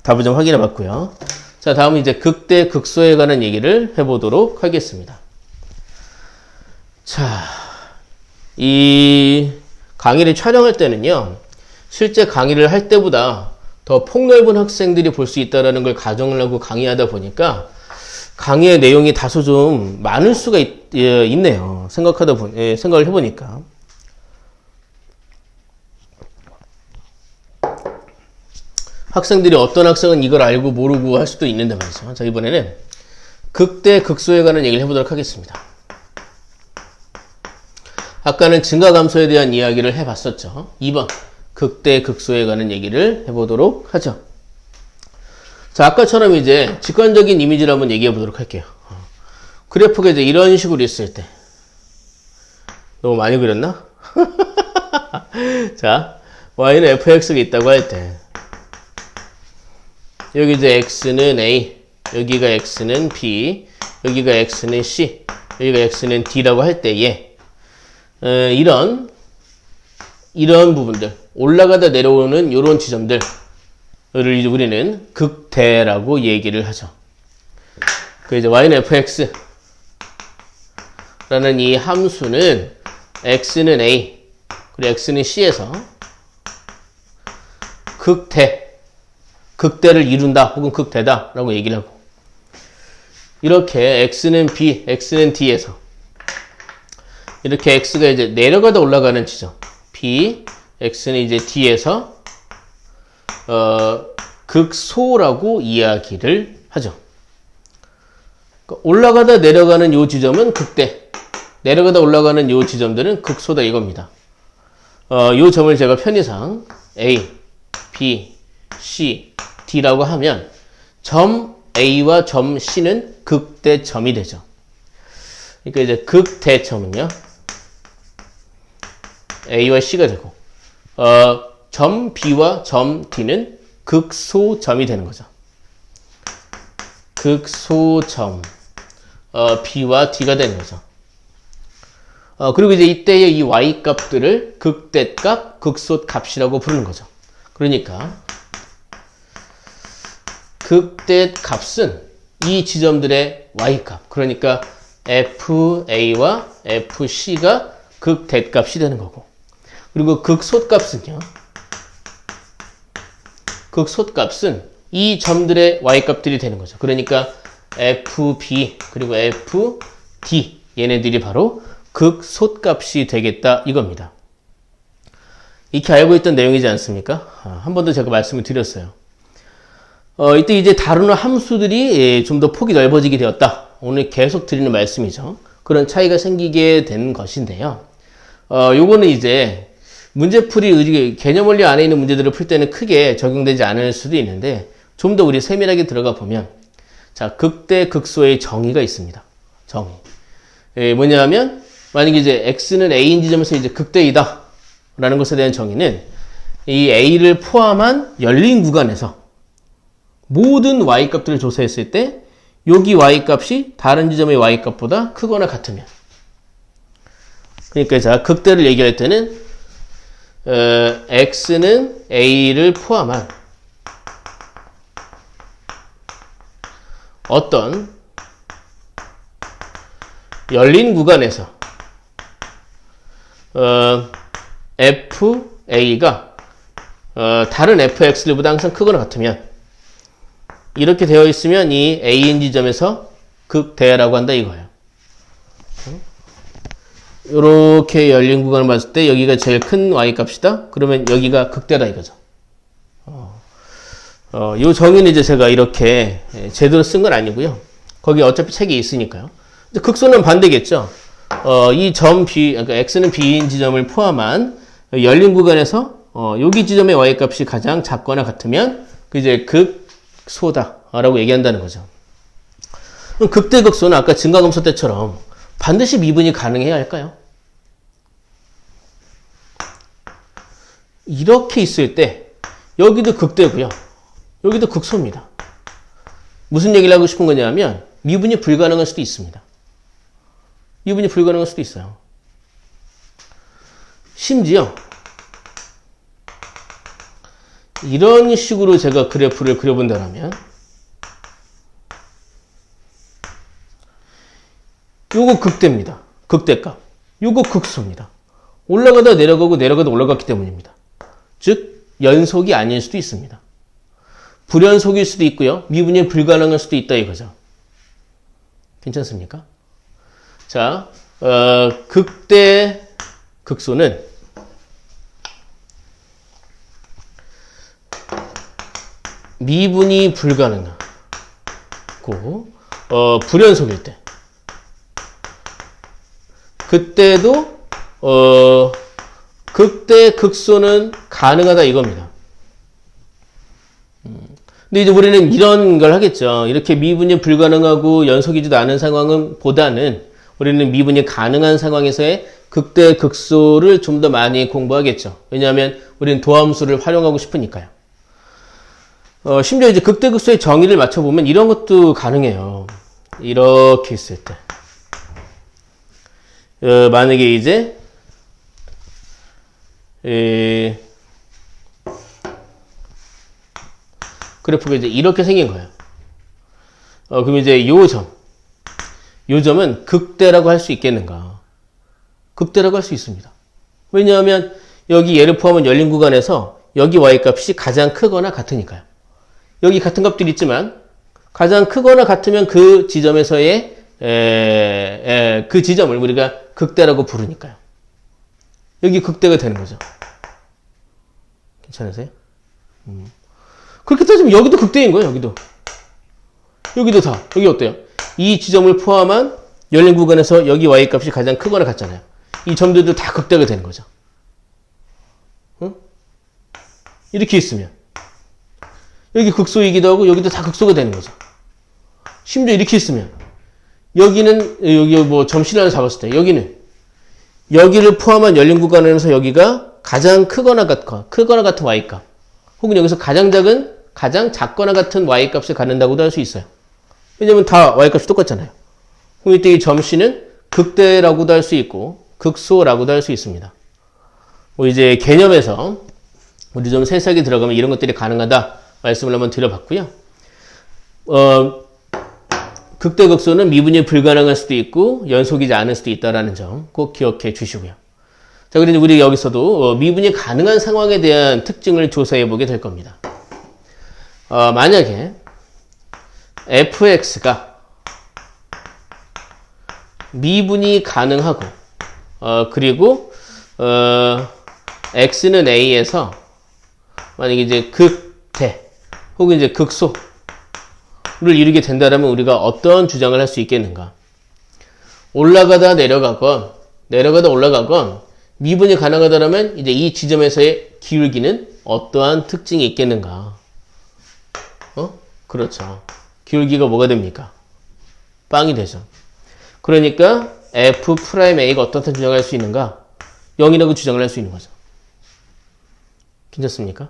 답을 좀 확인해 봤고요. 자, 다음은 이제 극대 극소에 관한 얘기를 해보도록 하겠습니다. 자, 이 강의를 촬영할 때는요, 실제 강의를 할 때보다 더 폭넓은 학생들이 볼 수 있다는 걸 가정을 하고 강의하다 보니까 강의의 내용이 다소 좀 많을 수가 있네요. 생각을 해보니까. 학생들이 어떤 학생은 이걸 알고 모르고 할 수도 있는데 말이죠. 자, 이번에는 극대 극소에 관한 얘기를 해보도록 하겠습니다. 아까는 증가 감소에 대한 이야기를 해봤었죠. 2번 극대 극소에 관한 얘기를 해보도록 하죠. 자, 아까처럼 이제 직관적인 이미지를 한번 얘기해 보도록 할게요. 그래프가 이제 이런 식으로 있을 때 너무 많이 그렸나? 자, y는 fx가 있다고 할 때 여기 이제 x는 a, 여기가 x는 b, 여기가 x는 c, 여기가 x는 d라고 할 때에 이런 부분들 올라가다 내려오는 이런 지점들을 이제 우리는 극대라고 얘기를 하죠. 그 이제 y는 fx 라는 이 함수는 x는 a 그리고 x는 c에서 극대를 이룬다 혹은 극대다 라고 얘기를 하고, 이렇게 x는 b, x는 d에서 이렇게 x가 이제 내려가다 올라가는 지점 b, x는 이제 d에서 극소라고 이야기를 하죠. 그러니까 올라가다 내려가는 요 지점은 극대, 내려가다 올라가는 요 지점들은 극소다 이겁니다. 요 점을 제가 편의상 A, B, C, D라고 하면 점 A와 점 C는 극대점이 되죠. 그러니까 이제 극대점은요, A와 C가 되고, 점 B와 점 D는 극소점이 되는 거죠. 극소점, B와 D가 되는 거죠. 그리고 이제 이때의 이 Y 값들을 극대값, 극소값이라고 부르는 거죠. 그러니까 극대값은 이 지점들의 Y값, 그러니까 FA와 FC가 극대값이 되는 거고, 그리고 극소값은요, 극소값은 이 점들의 y값들이 되는 거죠. 그러니까 fb 그리고 fd 얘네들이 바로 극소값이 되겠다 이겁니다. 익히 알고 있던 내용이지 않습니까? 한 번 더 제가 말씀을 드렸어요. 이때 이제 다루는 함수들이 좀 더 폭이 넓어지게 되었다. 오늘 계속 드리는 말씀이죠. 그런 차이가 생기게 된 것인데요. 요거는 이제 문제풀이 개념 원리 안에 있는 문제들을 풀 때는 크게 적용되지 않을 수도 있는데 좀 더 우리 세밀하게 들어가 보면 자, 극대 극소의 정의가 있습니다. 정의. 뭐냐면 만약에 이제 x는 a인 지점에서 이제 극대이다 라는 것에 대한 정의는 이 a를 포함한 열린 구간에서 모든 y값들을 조사했을 때 여기 y값이 다른 지점의 y값보다 크거나 같으면 그러니까 자 극대를 얘기할 때는 x는 a를 포함한 어떤 열린 구간에서 fa가 다른 fx보다 항상 크거나 같으면 이렇게 되어 있으면 이 a인 지점에서 극대라고 한다 이거예요. 이렇게 열린 구간을 봤을 때 여기가 제일 큰 y값이다. 그러면 여기가 극대다 이거죠. 요 정의는 이제 제가 이렇게 제대로 쓴 건 아니고요. 거기 어차피 책이 있으니까요. 극소는 반대겠죠. 이 점 B, 그러니까 x는 b인 지점을 포함한 열린 구간에서 여기 지점의 y값이 가장 작거나 같으면 그 이제 극소다라고 얘기한다는 거죠. 그럼 극대 극소는 아까 증가검사 때처럼 반드시 미분이 가능해야 할까요? 이렇게 있을 때 여기도 극대고요. 여기도 극소입니다. 무슨 얘기를 하고 싶은 거냐면 미분이 불가능할 수도 있습니다. 미분이 불가능할 수도 있어요. 심지어 이런 식으로 제가 그래프를 그려본다면 요거 극대입니다. 극대값. 요거 극소입니다. 올라가다 내려가고 내려가다 올라갔기 때문입니다. 즉 연속이 아닐 수도 있습니다. 불연속일 수도 있고요. 미분이 불가능할 수도 있다 이거죠. 괜찮습니까? 자, 극대 극소는 미분이 불가능하고 불연속일 때 그때도 극대 극소는 가능하다 이겁니다. 근데 이제 우리는 이런 걸 하겠죠. 이렇게 미분이 불가능하고 연속이지도 않은 상황은 보다는 우리는 미분이 가능한 상황에서의 극대 극소를 좀 더 많이 공부하겠죠. 왜냐하면 우리는 도함수를 활용하고 싶으니까요. 심지어 이제 극대 극소의 정의를 맞춰보면 이런 것도 가능해요. 이렇게 있을 때. 만약에 이제 그래프가 이제 이렇게 생긴 거예요. 그럼 이제 요 점은 극대라고 할 수 있겠는가? 극대라고 할 수 있습니다. 왜냐하면 여기 얘를 포함한 열린 구간에서 여기 y값이 가장 크거나 같으니까요. 여기 같은 값들이 있지만 가장 크거나 같으면 그 지점에서의 그 지점을 우리가 극대라고 부르니까요. 여기 극대가 되는 거죠. 괜찮으세요? 그렇게 따지면 여기도 극대인 거예요. 여기도 다. 여기 어때요? 이 지점을 포함한 열린 구간에서 여기 y값이 가장 크거나 같잖아요. 이 점들도 다 극대가 되는 거죠. 응? 이렇게 있으면 여기 극소이기도 하고 여기도 다 극소가 되는 거죠. 심지어 이렇게 있으면 여기는 여기 뭐 점씨를 하나 잡았을 때 여기는 여기를 포함한 열린 구간에서 여기가 가장 크거나 같은 y값 혹은 여기서 가장 작거나 같은 y값을 갖는다고도 할 수 있어요. 왜냐면 다 y값이 똑같잖아요. 그럼 이때 이 점씨는 극대라고도 할 수 있고 극소라고도 할 수 있습니다. 뭐 이제 개념에서 우리 좀 세세하게 들어가면 이런 것들이 가능하다 말씀을 한번 드려봤고요. 극대 극소는 미분이 불가능할 수도 있고 연속이지 않을 수도 있다는 점 꼭 기억해 주시고요. 자, 그리고 우리 여기서도 미분이 가능한 상황에 대한 특징을 조사해 보게 될 겁니다. 만약에 fx가 미분이 가능하고 그리고 x는 a에서 만약에 이제 극대 혹은 이제 극소를 이루게 된다면 우리가 어떤 주장을 할 수 있겠는가? 올라가다 내려가건 미분이 가능하다면 이제 이 지점에서의 기울기는 어떠한 특징이 있겠는가? 그렇죠. 기울기가 뭐가 됩니까? 빵이 되죠. 그러니까 f'a가 어떻게 주장할 수 있는가? 0이라고 주장을 할 수 있는 거죠. 괜찮습니까?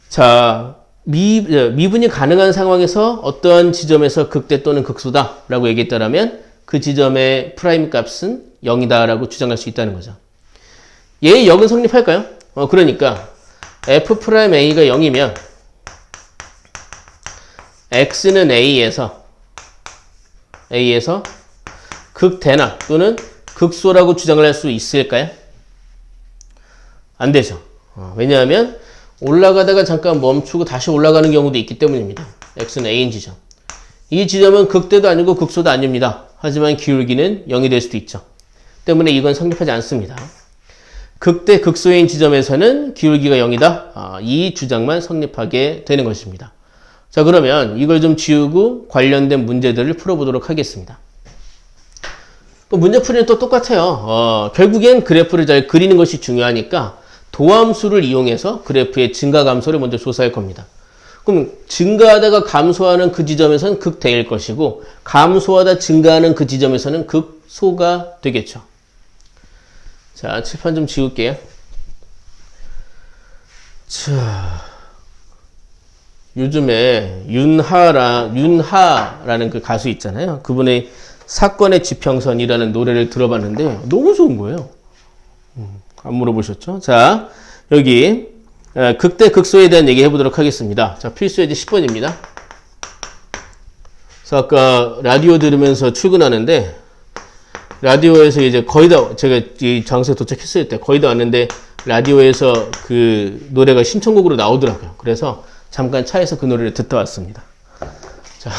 자, 미분이 가능한 상황에서 어떠한 지점에서 극대 또는 극소다 라고 얘기했다면 그 지점의 프라임 값은 0이다 라고 주장할 수 있다는 거죠. 얘의 역은 성립할까요? 그러니까 f'a가 0이면 x는 a에서 극대나 또는 극소라고 주장을 할 수 있을까요? 안 되죠. 왜냐하면 올라가다가 잠깐 멈추고 다시 올라가는 경우도 있기 때문입니다. x는 a인 지점. 이 지점은 극대도 아니고 극소도 아닙니다. 하지만 기울기는 0이 될 수도 있죠. 때문에 이건 성립하지 않습니다. 극대 극소인 지점에서는 기울기가 0이다. 이 주장만 성립하게 되는 것입니다. 자, 그러면 이걸 좀 지우고 관련된 문제들을 풀어보도록 하겠습니다. 또 문제풀이는 또 똑같아요. 결국엔 그래프를 잘 그리는 것이 중요하니까 도함수를 이용해서 그래프의 증가 감소를 먼저 조사할 겁니다. 그럼 증가하다가 감소하는 그 지점에서는 극대일 것이고 감소하다 증가하는 그 지점에서는 극소가 되겠죠. 자, 칠판 좀 지울게요. 자, 요즘에 윤하라는 그 가수 있잖아요. 그분의 사건의 지평선이라는 노래를 들어봤는데 너무 좋은 거예요. 안 물어보셨죠? 자, 여기 극대 극소에 대한 얘기 해보도록 하겠습니다. 자, 필수예제 10번입니다. 그래서 아까 라디오 들으면서 출근하는데 라디오에서 이제 거의 다 제가 이 장소에 도착했을 때 거의 다 왔는데 라디오에서 그 노래가 신청곡으로 나오더라고요. 그래서 잠깐 차에서 그 노래를 듣다 왔습니다. 자,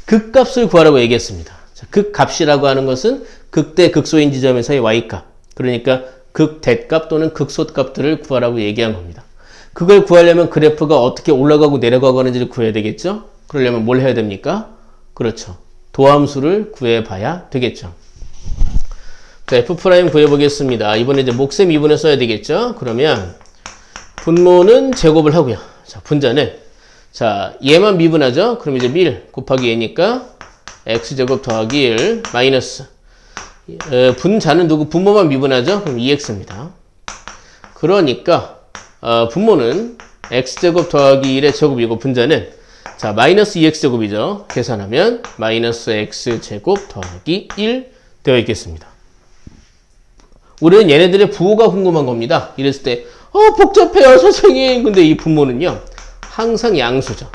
극값을 구하라고 얘기했습니다. 자, 극값이라고 하는 것은 극대 극소인 지점에서의 y값, 그러니까 극대값 또는 극소값들을 구하라고 얘기한 겁니다. 그걸 구하려면 그래프가 어떻게 올라가고 내려가고 하는지를 구해야 되겠죠? 그러려면 뭘 해야 됩니까? 그렇죠. 도함수를 구해봐야 되겠죠. 자, f' 구해보겠습니다. 이번에 이제 목셈 미분을 써야 되겠죠? 그러면 분모는 제곱을 하고요. 자, 분자는 자, 얘만 미분하죠? 그럼 이제 1 곱하기 얘니까 x제곱 더하기 1 마이너스 분자는 누구? 분모만 미분하죠? 그럼 2x입니다. 그러니까 분모는 x제곱 더하기 1의 제곱이고 분자는 자, 마이너스 2x제곱이죠. 계산하면 마이너스 x제곱 더하기 1 되어 있겠습니다. 우리는 얘네들의 부호가 궁금한 겁니다. 이랬을 때 복잡해요 선생님. 근데 이 분모는요 항상 양수죠.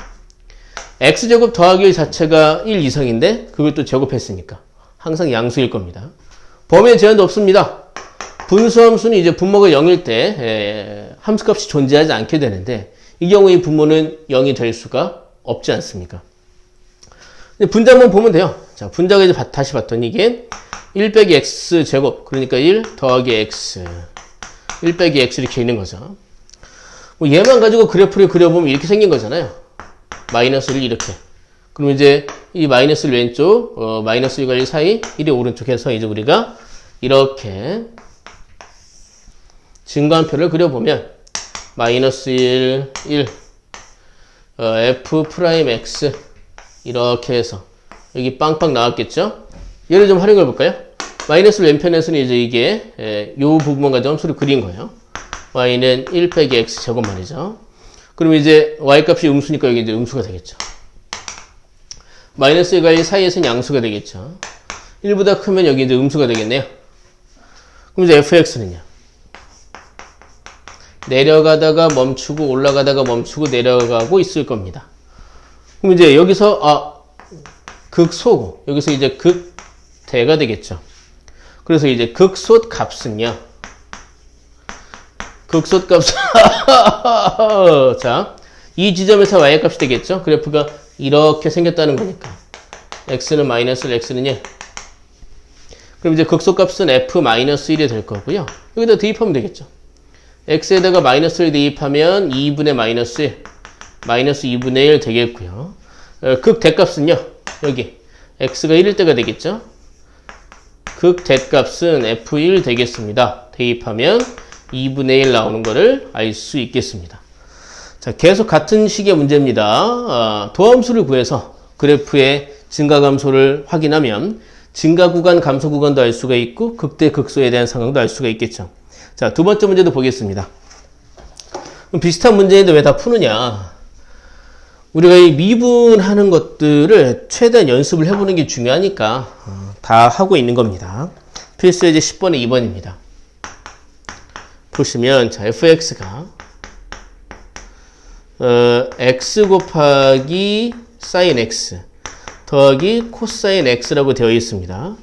x제곱 더하기 1 자체가 1 이상인데 그걸 또 제곱했으니까 항상 양수일 겁니다. 범위에 제한도 없습니다. 분수함수는 이제 분모가 0일 때 함수값이 존재하지 않게 되는데 이 경우에 이 분모는 0이 될 수가 없지 않습니까? 분자만 보면 돼요. 자, 분자가 이제 다시 봤더니 이게 1 빼기 x제곱 그러니까 1 더하기 x 1 빼기 x 이렇게 있는 거죠. 뭐 얘만 가지고 그래프를 그려보면 이렇게 생긴 거잖아요. 마이너스를 이렇게. 그럼 이제 이 마이너스를 왼쪽, 마이너스 1과 1 사이, 1이 오른쪽 해서 이제 우리가 이렇게 증가함표를 그려보면 마이너스 1, 1, f'x 이렇게 해서 여기 빵빵 나왔겠죠? 얘를 좀 활용해 볼까요? 마이너스 왼편에서는 이제 이게 요 부분만 가지고 함수를 그린 거예요. y는 1 빼기 x 제곱 말이죠. 그럼 이제 y값이 음수니까 여기 이제 음수가 되겠죠. 마이너스 1과 1 사이에서는 양수가 되겠죠. 1보다 크면 여기 이제 음수가 되겠네요. 그럼 이제 fx는요. 내려가다가 멈추고 올라가다가 멈추고 내려가고 있을 겁니다. 그럼 이제 여기서 극소고 여기서 이제 극대가 되겠죠. 그래서 이제 극소 값은요. 극소값. 자, 이 지점에서 y 값이 되겠죠? 그래프가 이렇게 생겼다는 거니까. x는 마이너스 1, x는 1. 그럼 이제 극소값은 f-1이 될 거고요. 여기다 대입하면 되겠죠. x에다가 마이너스를 대입하면 2분의 마이너스 1, 마이너스 2분의 1 되겠고요. 극대값은요. 여기 x가 1일 때가 되겠죠. 극대값은 f1 되겠습니다. 대입하면 2분의 1 나오는 거를 알 수 있겠습니다. 자, 계속 같은 식의 문제입니다. 도함수를 구해서 그래프의 증가감소를 확인하면 증가 구간, 감소 구간도 알 수가 있고 극대, 극소에 대한 상황도 알 수가 있겠죠. 자, 두 번째 문제도 보겠습니다. 그럼 비슷한 문제인데 왜 다 푸느냐? 우리가 이 미분하는 것들을 최대한 연습을 해보는 게 중요하니까 다 하고 있는 겁니다. 필수 예제 10번에 2번입니다. 보시면 자, fx가 x 곱하기 sin x 더하기 코사인 x라고 되어 있습니다.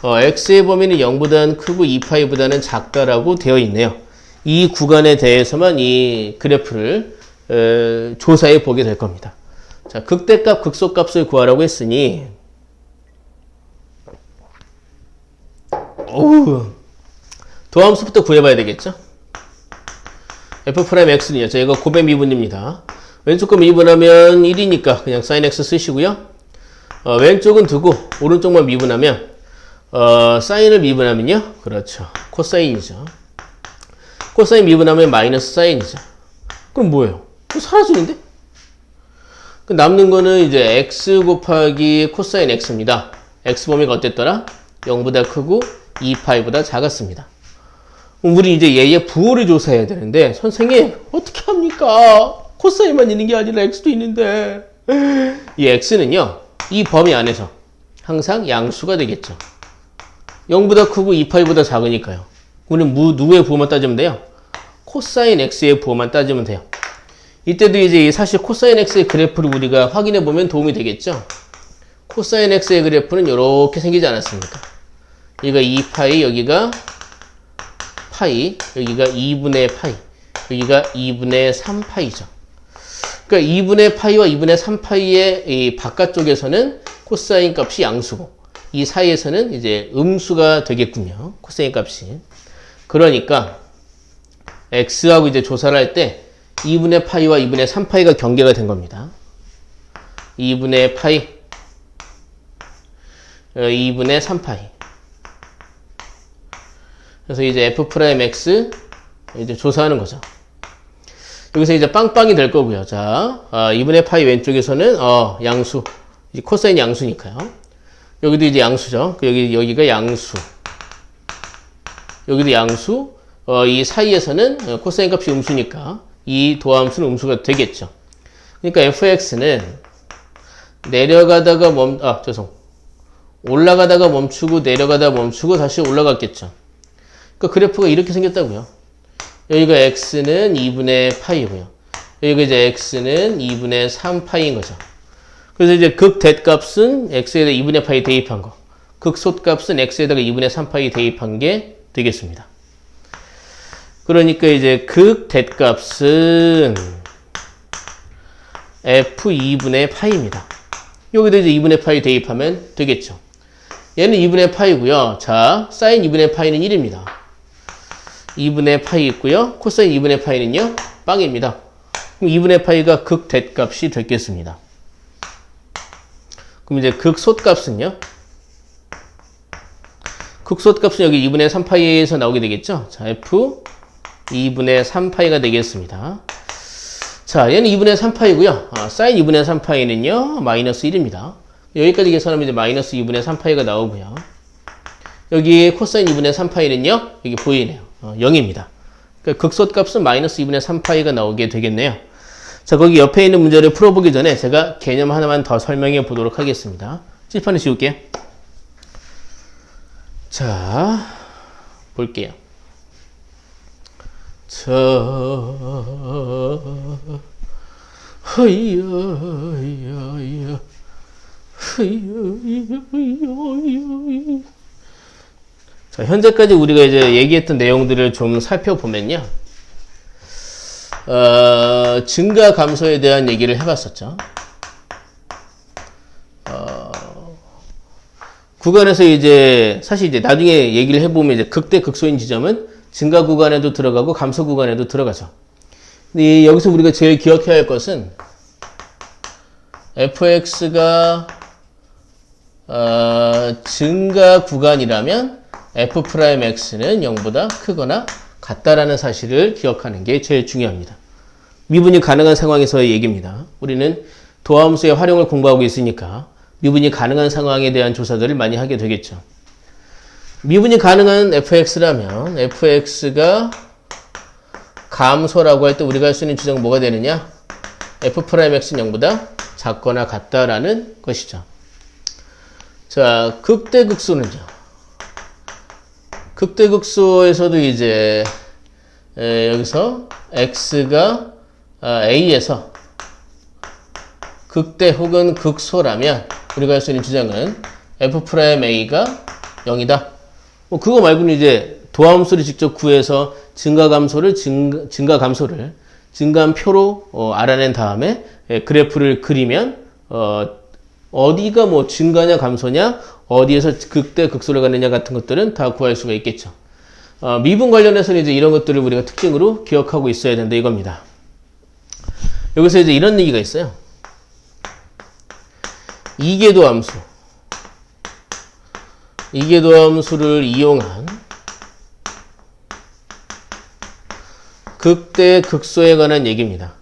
x의 범위는 0보다는 크고 2파이보다는 작다라고 되어 있네요. 이 구간에 대해서만 이 그래프를 조사해 보게 될 겁니다. 자, 극대값, 극소값을 구하라고 했으니 도함수부터 구해봐야 되겠죠? f'x는요. 자, 이거 곱의 미분입니다. 왼쪽 거 미분하면 1이니까 그냥 sin x 쓰시고요. 왼쪽은 두고 오른쪽만 미분하면 사인을 미분하면요. 그렇죠. 코사인이죠. 코사인 미분하면 마이너스 사인이죠. 그럼 뭐예요? 사라지는데? 남는 거는 이제 x 곱하기 코사인 x입니다. x 범위가 어땠더라? 0보다 크고 2파이보다 작았습니다. 그럼 우리 이제 얘의 부호를 조사해야 되는데 선생님 어떻게 합니까? 코사인만 있는 게 아니라 x도 있는데 이 x는요. 이 범위 안에서 항상 양수가 되겠죠. 0보다 크고 2파이보다 작으니까요. 우리는 누구의 부호만 따지면 돼요? 코사인 x의 부호만 따지면 돼요. 이때도 이제 사실 코사인 x의 그래프를 우리가 확인해 보면 도움이 되겠죠. 코사인 x의 그래프는 이렇게 생기지 않았습니까? 여기가 2파이, 여기가 파이, 여기가 2분의 파이, 여기가 2분의 3파이죠. 그러니까 2분의 파이와 2분의 3파이의 이 바깥쪽에서는 코사인 값이 양수고 이 사이에서는 이제 음수가 되겠군요. 코사인 값이. 그러니까 x하고 이제 조사를 할 때 2분의 파이와 2분의 3파이가 경계가 된 겁니다. 2분의 파이, 2분의 3파이. 그래서 이제 f'(x) 이제 조사하는 거죠. 여기서 이제 빵빵이 될 거고요. 자, 2분의 파이 왼쪽에서는 양수, 이제 코사인 양수니까요. 여기도 이제 양수죠. 여기가 양수, 여기도 양수. 이 사이에서는 코사인 값이 음수니까 이 도함수는 음수가 되겠죠. 그러니까 fx는 내려가다가 올라가다가 멈추고 내려가다가 멈추고 다시 올라갔겠죠. 그러니까 그래프가 이렇게 생겼다고요. 여기가 x는 2분의 파이고요. 여기가 이제 x는 2분의 3파이인 거죠. 그래서 이제 극대값은 x에다 2분의 파이 대입한 거. 극소값은 x에다가 2분의 3파이 대입한 게 되겠습니다. 그러니까 이제 극대값은 f2분의 파이입니다. 여기다 이제 2분의 파이 대입하면 되겠죠. 얘는 2분의 파이고요. 자, 사인 2분의 파이는 1입니다. 2분의 파이 있고요. 코사인 2분의 파이는요. 빵입니다. 그럼 2분의 파이가 극대값이 되겠습니다. 그럼 이제 극소값은요. 극소값은 여기 2분의 3파이에서 나오게 되겠죠. 자, f 2분의 3파이가 되겠습니다. 자, 얘는 2분의 3파이고요. 사인 2분의 3파이는요. 마이너스 1입니다. 여기까지 계산하면 이제 마이너스 2분의 3파이가 나오고요. 여기 코사인 2분의 3파이는요. 여기 보이네요. 0입니다. 그러니까 극소값은 마이너스 2분의 3파이가 나오게 되겠네요. 자, 거기 옆에 있는 문제를 풀어보기 전에 제가 개념 하나만 더 설명해 보도록 하겠습니다. 칠판을 지울게요. 자, 볼게요. 자, 자, 현재까지 우리가 이제 얘기했던 내용들을 좀 살펴보면요. 증가 감소에 대한 얘기를 해봤었죠. 구간에서 이제 사실 이제 나중에 얘기를 해보면 이제 극대 극소인 지점은 증가 구간에도 들어가고 감소 구간에도 들어가죠. 근데 여기서 우리가 제일 기억해야 할 것은 fx가 증가 구간이라면 f'x는 0보다 크거나 같다라는 사실을 기억하는 게 제일 중요합니다. 미분이 가능한 상황에서의 얘기입니다. 우리는 도함수의 활용을 공부하고 있으니까 미분이 가능한 상황에 대한 조사들을 많이 하게 되겠죠. 미분이 가능한 fx라면 fx가 감소라고 할 때 우리가 할 수 있는 주장은 뭐가 되느냐? f'x는 0보다 작거나 같다라는 것이죠. 자, 극대극소는요. 극대극소에서도 이제 여기서 x가 a에서 극대 혹은 극소라면 우리가 할 수 있는 주장은 f'a가 0이다. 뭐 그거 말고는 이제 도함수를 직접 구해서 증가한 표로 알아낸 다음에 그래프를 그리면 어디가 뭐 증가냐 감소냐 어디에서 극대 극소를 가느냐 같은 것들은 다 구할 수가 있겠죠. 미분 관련해서는 이제 이런 것들을 우리가 특징으로 기억하고 있어야 된다 이겁니다. 여기서 이제 이런 얘기가 있어요. 이계도함수를 이용한 극대 극소에 관한 얘기입니다.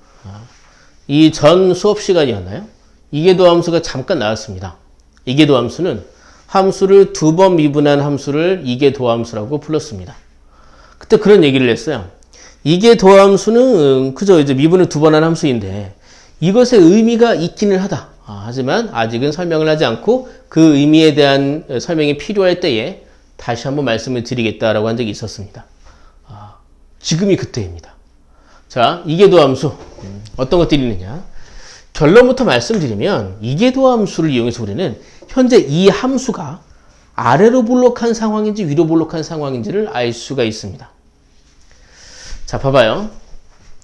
이 전 수업 시간이었나요? 이계도함수가 잠깐 나왔습니다. 이계도함수는 함수를 두 번 미분한 함수를 이계도함수라고 불렀습니다. 그때 그런 얘기를 했어요. 이계도함수는 그저 이제 미분을 두 번 한 함수인데 이것의 의미가 있기는 하다. 하지만 아직은 설명을 하지 않고 그 의미에 대한 설명이 필요할 때에 다시 한번 말씀을 드리겠다라고 한 적이 있었습니다. 지금이 그때입니다. 자, 이계도함수 어떤 것들이 있느냐? 결론부터 말씀드리면 이계도함수를 이용해서 우리는 현재 이 함수가 아래로 볼록한 상황인지 위로 볼록한 상황인지를 알 수가 있습니다. 자, 봐봐요.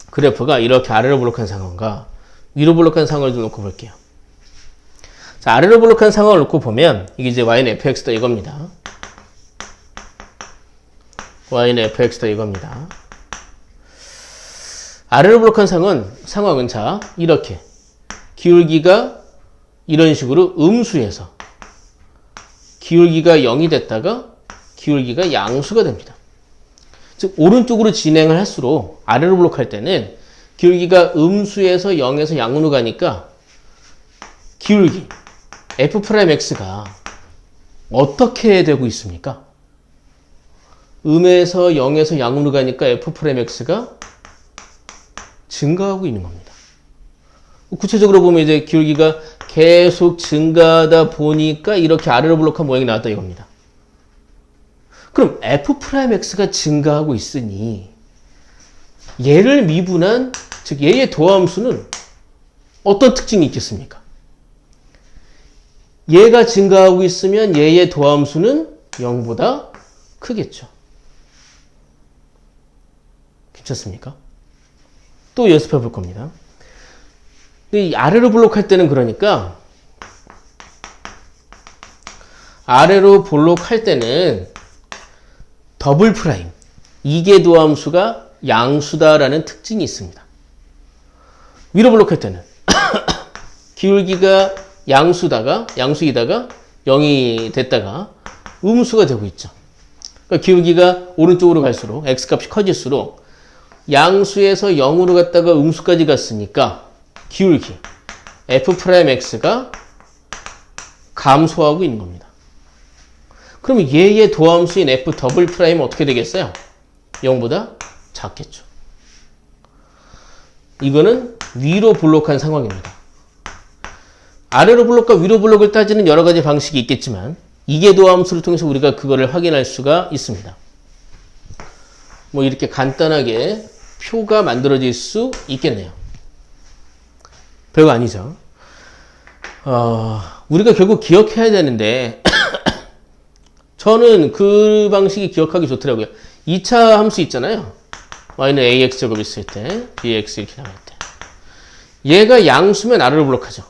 그래프가 이렇게 아래로 볼록한 상황과 위로 볼록한 상황을 좀 놓고 볼게요. 자, 아래로 볼록한 상황을 놓고 보면 이게 이제 y는 fx다 이겁니다. y는 fx다 이겁니다. 아래로 볼록한 상황은 자, 이렇게 기울기가 이런 식으로 음수에서 기울기가 0이 됐다가 기울기가 양수가 됩니다. 즉 오른쪽으로 진행을 할수록 아래로 볼록할 때는 기울기가 음수에서 0에서 양으로 가니까 기울기 f'x가 어떻게 되고 있습니까? 음에서 0에서 양으로 가니까 f'x가 증가하고 있는 겁니다. 구체적으로 보면 이제 기울기가 계속 증가하다 보니까 이렇게 아래로 볼록한 모양이 나왔다 이겁니다. 그럼 f'x가 증가하고 있으니 얘를 미분한, 즉 얘의 도함수는 어떤 특징이 있겠습니까? 얘가 증가하고 있으면 얘의 도함수는 0보다 크겠죠. 괜찮습니까? 또 연습해 볼 겁니다. 이 아래로 볼록할 때는 그러니까 아래로 볼록할 때는 더블 프라임 이계도함수가 양수다라는 특징이 있습니다. 위로 볼록할 때는 기울기가 양수이다가 0이 됐다가 음수가 되고 있죠. 그러니까 기울기가 오른쪽으로 갈수록 x값이 커질수록 양수에서 0으로 갔다가 음수까지 갔으니까 기울기 f'x가 감소하고 있는 겁니다. 그러면 얘의 도함수인 f 더블 프라임은 어떻게 되겠어요? 0보다 작겠죠. 이거는 위로 볼록한 상황입니다. 아래로 볼록과 위로 볼록을 따지는 여러 가지 방식이 있겠지만 이계도함수를 통해서 우리가 그거를 확인할 수가 있습니다. 뭐 이렇게 간단하게 표가 만들어질 수 있겠네요. 별거 아니죠. 우리가 결국 기억해야 되는데 저는 그 방식이 기억하기 좋더라고요. 2차 함수 있잖아요. y는 ax 제곱 있을 때 bx 이렇게 나올 때 얘가 양수면 아래로 블록하죠.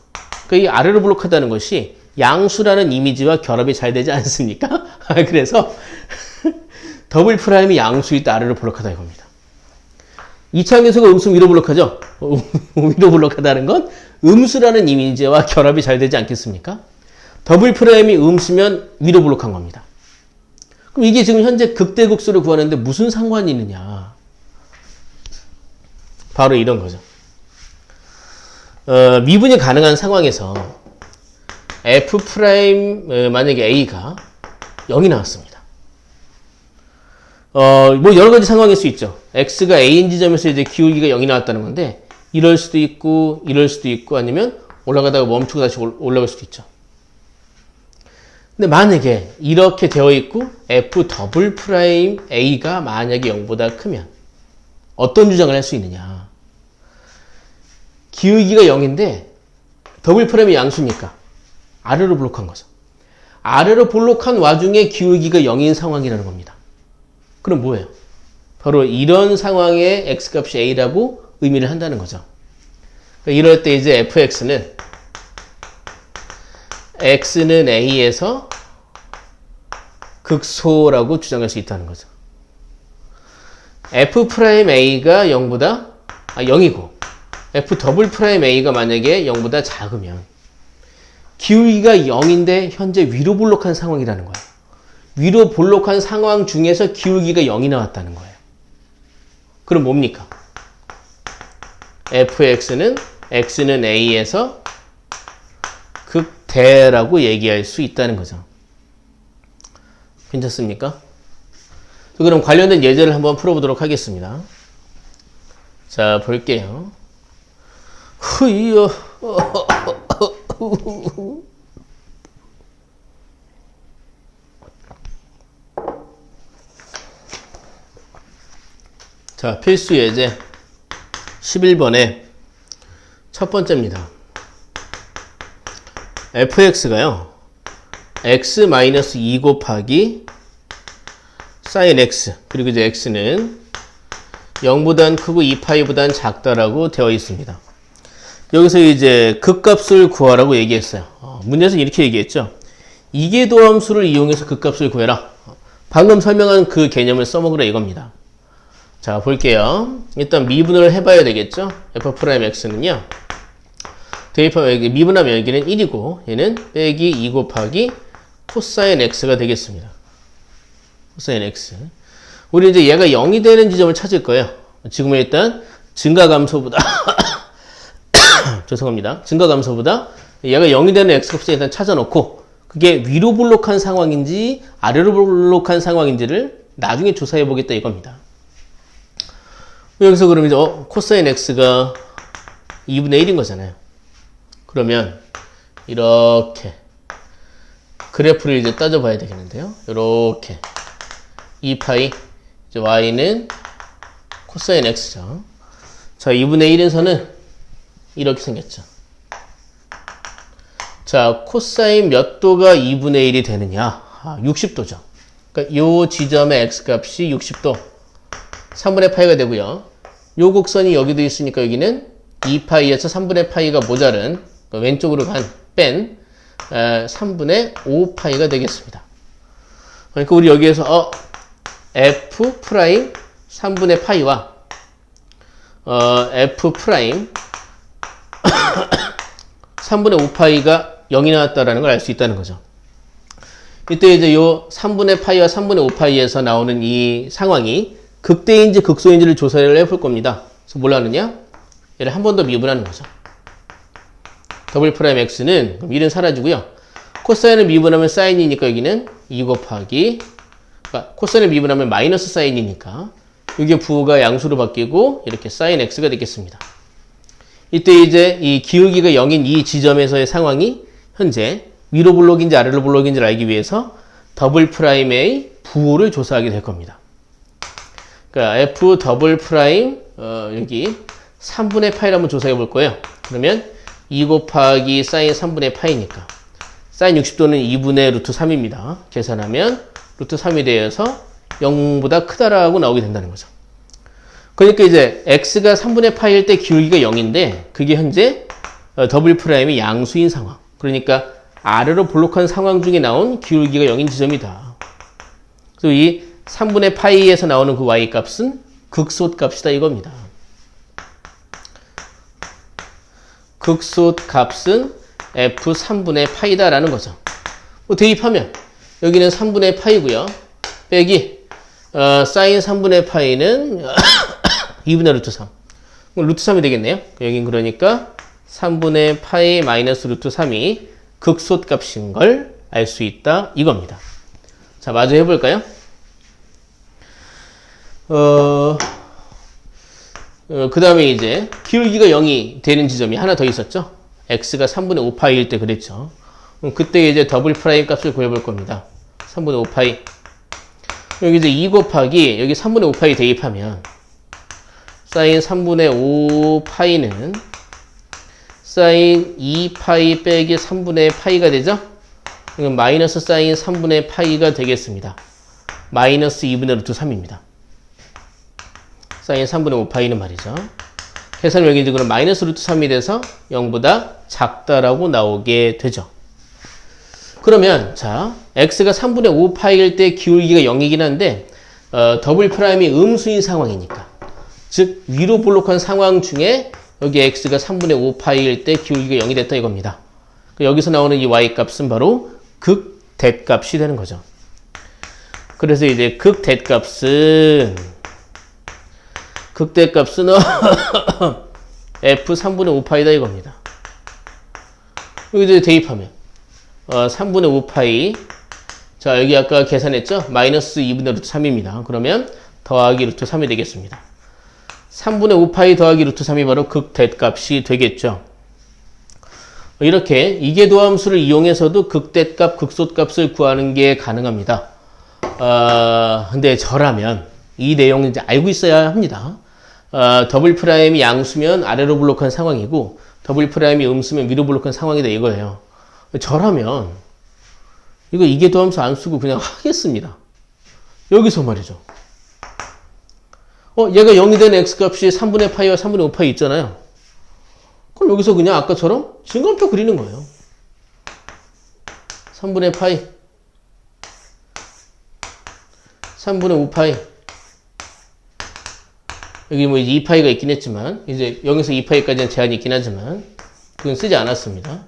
그러니까 이 아래로 블록하다는 것이 양수라는 이미지와 결합이 잘 되지 않습니까? 그래서 더블 프라임이 양수일 때 아래로 블록하다 이겁니다. 2차 함수가 음수 위로 블록하죠? 위로 블록하다는 건 음수라는 이미지와 결합이 잘 되지 않겠습니까? 더블 프라임이 음수면 위로 블록한 겁니다. 그럼 이게 지금 현재 극대극소를 구하는데 무슨 상관이 있느냐? 바로 이런 거죠. 미분이 가능한 상황에서 f 프라임 만약에 a가 0이 나왔습니다. 뭐 여러 가지 상황일 수 있죠. x가 a인 지점에서 이제 기울기가 0이 나왔다는 건데 이럴 수도 있고 아니면 올라가다가 멈추고 다시 올라갈 수도 있죠. 근데 만약에 이렇게 되어 있고 f 더블 프라임 a가 만약에 0보다 크면 어떤 주장을 할 수 있느냐? 기울기가 0인데 더블 프라임이 양수니까 아래로 블록한 거죠. 아래로 블록한 와중에 기울기가 0인 상황이라는 겁니다. 그럼 뭐예요? 바로 이런 상황에 x값이 a라고 의미를 한다는 거죠. 그러니까 이럴 때 이제 fx는 x는 a에서 극소라고 주장할 수 있다는 거죠. f 프라임 a가 0이고 f 더블 프라임 a가 만약에 0보다 작으면 기울기가 0인데 현재 위로 볼록한 상황이라는 거예요. 위로 볼록한 상황 중에서 기울기가 0이 나왔다는 거예요. 그럼 뭡니까? fx는 x는 a에서 극대라고 얘기할 수 있다는 거죠. 괜찮습니까? 그럼 관련된 예제를 한번 풀어보도록 하겠습니다. 자, 볼게요. 흐이요. 자, 필수 예제 11번의 첫 번째입니다. fx가요. x-2 곱하기 sin x 그리고 이제 x는 0보단 크고 2파이보단 작다라고 되어 있습니다. 여기서 이제 극값을 구하라고 얘기했어요. 문제에서 이렇게 얘기했죠. 이계도함수를 이용해서 극값을 구해라. 방금 설명한 그 개념을 써먹으라 이겁니다. 자, 볼게요. 일단 미분을 해봐야 되겠죠. f'x는요. 대입하면 미분하면 여기는 1이고 얘는 빼기 2 곱하기 코사인 x가 되겠습니다. 코사인 x. 우리 이제 얘가 0이 되는 지점을 찾을 거예요. 지금은 일단 증가감소보다 죄송합니다. 증가감소보다 얘가 0이 되는 x값을 일단 찾아놓고 그게 위로 볼록한 상황인지 아래로 볼록한 상황인지를 나중에 조사해 보겠다 이겁니다. 여기서 그럼 이제 코사인 x가 2분의 1인 거잖아요. 그러면 이렇게 그래프를 이제 따져봐야 되겠는데요. 이렇게 2파이 이제 y는 코사인 x죠. 자, 2분의 1인 선은 이렇게 생겼죠. 자, 코사인 몇 도가 2분의 1이 되느냐? 60도죠. 그러니까 요 지점의 x값이 60도. 3분의 파이가 되고요. 요 곡선이 여기도 있으니까 여기는 2파이에서 3분의 파이가 모자른 왼쪽으로 뺀 3분의 5파이가 되겠습니다. 그러니까 우리 여기에서 f 프라임 3분의 파이와 f 프라임 3분의 5파이가 0이 나왔다라는 걸 알 수 있다는 거죠. 이때 이제 요 3분의 파이와 3분의 5파이에서 나오는 이 상황이 극대인지 극소인지를 조사를 해볼 겁니다. 그래서 뭘 하느냐? 얘를 한 번 더 미분하는 거죠. 더블 프라임 x는 그럼 1은 사라지고요. 코사인을 미분하면 사인이니까 여기는 2 곱하기 그러니까 코사인을 미분하면 마이너스 사인이니까 여기 부호가 양수로 바뀌고 이렇게 사인 x가 되겠습니다. 이때 이제 이 기울기가 0인 이 지점에서의 상황이 현재 위로 블록인지 아래로 블록인지를 알기 위해서 더블 프라임의 부호를 조사하게 될 겁니다. 그러니까 f 더블 프라임 여기 3분의 파이를 한번 조사해 볼 거예요. 그러면 2 곱하기 사인 3분의 파이니까 사인 60도는 2분의 루트 3입니다. 계산하면 루트 3이 되어서 0보다 크다라고 나오게 된다는 거죠. 그러니까 이제 x가 3분의 파이일 때 기울기가 0인데 그게 현재 더블 프라임이 양수인 상황. 그러니까 아래로 볼록한 상황 중에 나온 기울기가 0인 지점이다. 그래서 이 3분의 파이에서 나오는 그 y 값은 극소값이다 이겁니다. 극소 값은 f 3분의 파이다라는 거죠. 뭐 대입하면 여기는 3분의 파이고요. 빼기 사인 3분의 파이는 2분의 루트 3. 루트 3이 되겠네요. 여긴 그러니까 3분의 파이 마이너스 루트 3이 극소 값인 걸 알 수 있다 이겁니다. 자, 마저 해볼까요? 그 다음에 이제 기울기가 0이 되는 지점이 하나 더 있었죠. x가 3분의 5파이일 때 그랬죠. 그때 이제 더블 프라임 값을 구해볼 겁니다. 3분의 5파이. 여기 이제 2 곱하기 여기 3분의 5파이 대입하면 사인 3분의 5파이는 사인 2파이 빼기 3분의 파이가 되죠. 이건 마이너스 사인 3분의 파이가 되겠습니다. 마이너스 2분의 루트 3입니다. 사인 3분의 5파이는 말이죠. 계산 명의적으로 마이너스 루트 3이 돼서 0보다 작다라고 나오게 되죠. 그러면 자 x가 3분의 5파이일 때 기울기가 0이긴 한데 더블 프라임이 음수인 상황이니까 즉 위로 볼록한 상황 중에 여기 x가 3분의 5파이일 때 기울기가 0이 됐다 이겁니다. 여기서 나오는 이 y 값은 바로 극대값이 되는 거죠. 그래서 이제 극대값은 f 3분의 5파이다 이겁니다. 여기 이제 대입하면 3분의 5파이 자 여기 아까 계산했죠? 마이너스 2분의 루트 3입니다. 그러면 더하기 루트 3이 되겠습니다. 3분의 5파이 더하기 루트 3이 바로 극대값이 되겠죠. 이렇게 이계도함수를 이용해서도 극대값, 극소값을 구하는 게 가능합니다. 근데 저라면 이 내용을 이제 알고 있어야 합니다. 더블 프라임이 양수면 아래로 볼록한 상황이고 더블 프라임이 음수면 위로 볼록한 상황이다 이거예요. 저라면 이거 이계도함수 안 쓰고 그냥 하겠습니다. 여기서 말이죠. 얘가 0이 된 x값이 3분의 파이와 3분의 5파이 있잖아요. 그럼 여기서 그냥 아까처럼 증감표 그리는 거예요. 3분의 파이 3분의 5파이 여기 뭐 2파이가 있긴 했지만 이제 0에서 2파이까지는 제한이 있긴 하지만 그건 쓰지 않았습니다.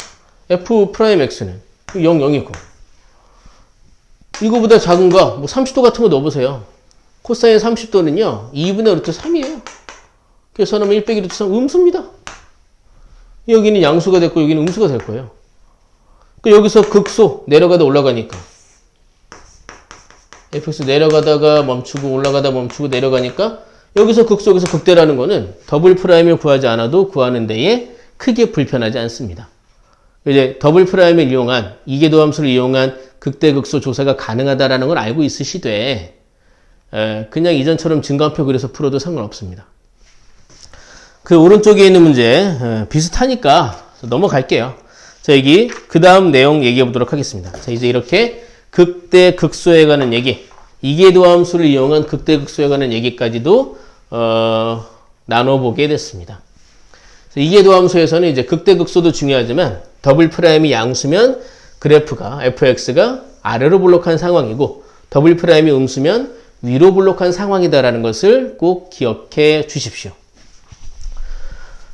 f 프라임 x는 0, 0이고 이거보다 작은 거 뭐 30도 같은 거 넣어보세요. 코사인 30도는요 2분의 루트 3이에요. 그래서 하면 1 빼기 루트 3 음수입니다. 여기는 양수가 됐고 여기는 음수가 될 거예요. 여기서 극소 내려가다 올라가니까 fx 내려가다가 멈추고 올라가다 멈추고 내려가니까 여기서 극소 여기서 극대라는 거는 더블 프라임을 구하지 않아도 구하는 데에 크게 불편하지 않습니다. 이제 더블 프라임을 이용한 이계도함수를 이용한 극대 극소 조사가 가능하다라는 걸 알고 있으시되 그냥 이전처럼 증가표 그려서 풀어도 상관없습니다. 그 오른쪽에 있는 문제 비슷하니까 넘어갈게요. 자 여기 그 다음 내용 얘기해 보도록 하겠습니다. 자 이제 이렇게 극대 극소에 관한 얘기 이계도함수를 이용한 극대 극소에 관한 얘기까지도 나눠보게 됐습니다. 이계도함수에서는 이제 극대 극소도 중요하지만 더블 프라임이 양수면 그래프가 fx가 아래로 볼록한 상황이고 더블 프라임이 음수면 위로 볼록한 상황이다라는 것을 꼭 기억해 주십시오.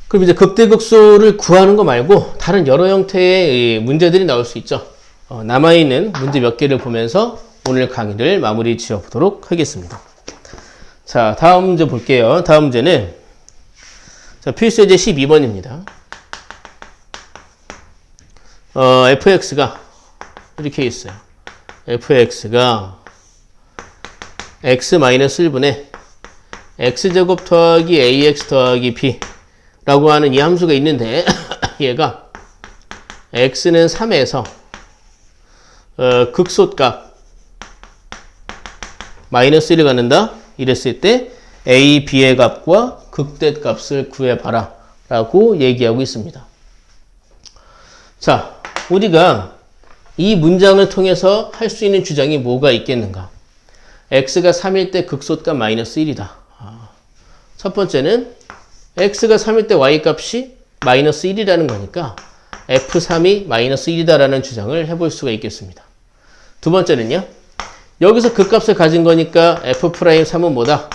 그럼 이제 극대극소를 구하는 거 말고 다른 여러 형태의 문제들이 나올 수 있죠. 남아있는 문제 몇 개를 보면서 오늘 강의를 마무리 지어 보도록 하겠습니다. 자, 다음 문제 볼게요. 다음 문제는 자, 필수예제 12번입니다. fx가 이렇게 있어요. fx가 x-1분의 x제곱 더하기 ax 더하기 b 라고 하는 이 함수가 있는데 얘가 x는 3에서 극소값 마이너스 1을 갖는다 이랬을 때 a, b의 값과 극대값을 구해봐라 라고 얘기하고 있습니다. 자, 우리가 이 문장을 통해서 할 수 있는 주장이 뭐가 있겠는가? x가 3일 때 극소값 마이너스 1이다. 첫 번째는 x가 3일 때 y 값이 마이너스 1이라는 거니까 f3이 마이너스 1이다라는 주장을 해볼 수가 있겠습니다. 두 번째는요. 여기서 그 값을 가진 거니까 f'3은 뭐다?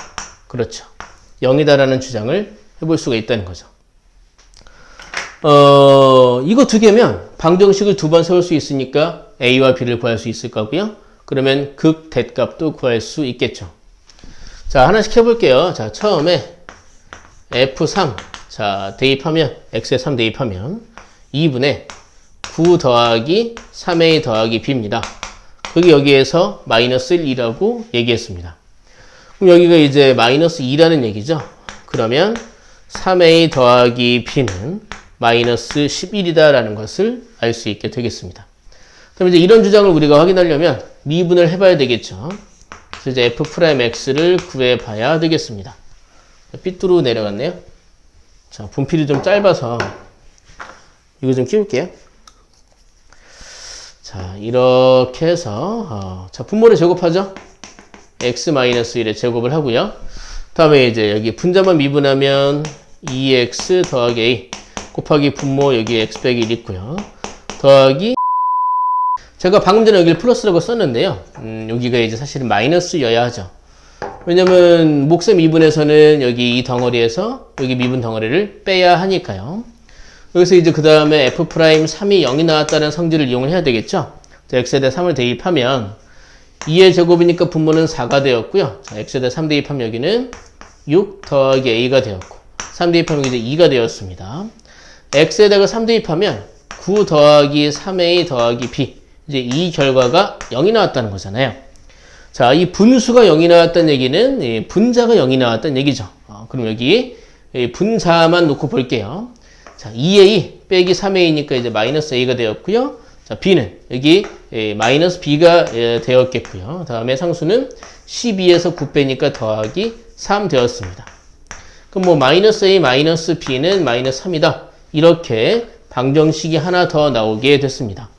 그렇죠. 0이다라는 주장을 해볼 수가 있다는 거죠. 이거 두 개면 방정식을 두 번 세울 수 있으니까 a와 b를 구할 수 있을 거고요. 그러면 극 대값도 구할 수 있겠죠. 자, 하나씩 해볼게요. 자, 처음에 f3. 자, 대입하면, x에 3 대입하면 2분의 9 더하기 3a 더하기 b입니다. 그게 여기에서 마이너스 1이라고 얘기했습니다. 그럼 여기가 이제 마이너스 2라는 얘기죠. 그러면 3a 더하기 b는 마이너스 11이다라는 것을 알 수 있게 되겠습니다. 그럼 이제 이런 주장을 우리가 확인하려면 미분을 해봐야 되겠죠. 그래서 이제 f'x를 구해봐야 되겠습니다. 삐뚤어 내려갔네요. 자, 분필이 좀 짧아서 이거 좀 끼울게요. 자, 이렇게 해서 자, 분모를 제곱하죠. x-1에 제곱을 하고요. 다음에 이제 여기 분자만 미분하면 2x 더하기 a 곱하기 분모 여기 x 빼기 1 있고요. 더하기 제가 방금 전에 여기를 플러스라고 썼는데요. 여기가 이제 사실은 마이너스여야 하죠. 왜냐면 몫의 미분에서는 여기 이 덩어리에서 여기 미분 덩어리를 빼야 하니까요. 여기서 이제 그 다음에 f'3이 0이 나왔다는 성질을 이용을 해야 되겠죠. 자, x에 대해 3을 대입하면 2의 제곱이니까 분모는 4가 되었고요. 자, x에 대해 3 대입하면 여기는 6 더하기 a가 되었고 3 대입하면 이제 2가 되었습니다. x에다가 3 대입하면 9 더하기 3a 더하기 b 이제 이 결과가 0이 나왔다는 거잖아요. 자, 이 분수가 0이 나왔다는 얘기는 분자가 0이 나왔다는 얘기죠. 그럼 여기 분자만 놓고 볼게요. 자, 2a 빼기 3a니까 이제 마이너스 a가 되었고요. 자, b는 여기 마이너스 b가 되었겠고요. 다음에 상수는 12에서 9 빼니까 더하기 3 되었습니다. 그럼 뭐 마이너스 a 마이너스 b는 마이너스 3이다. 이렇게 방정식이 하나 더 나오게 됐습니다.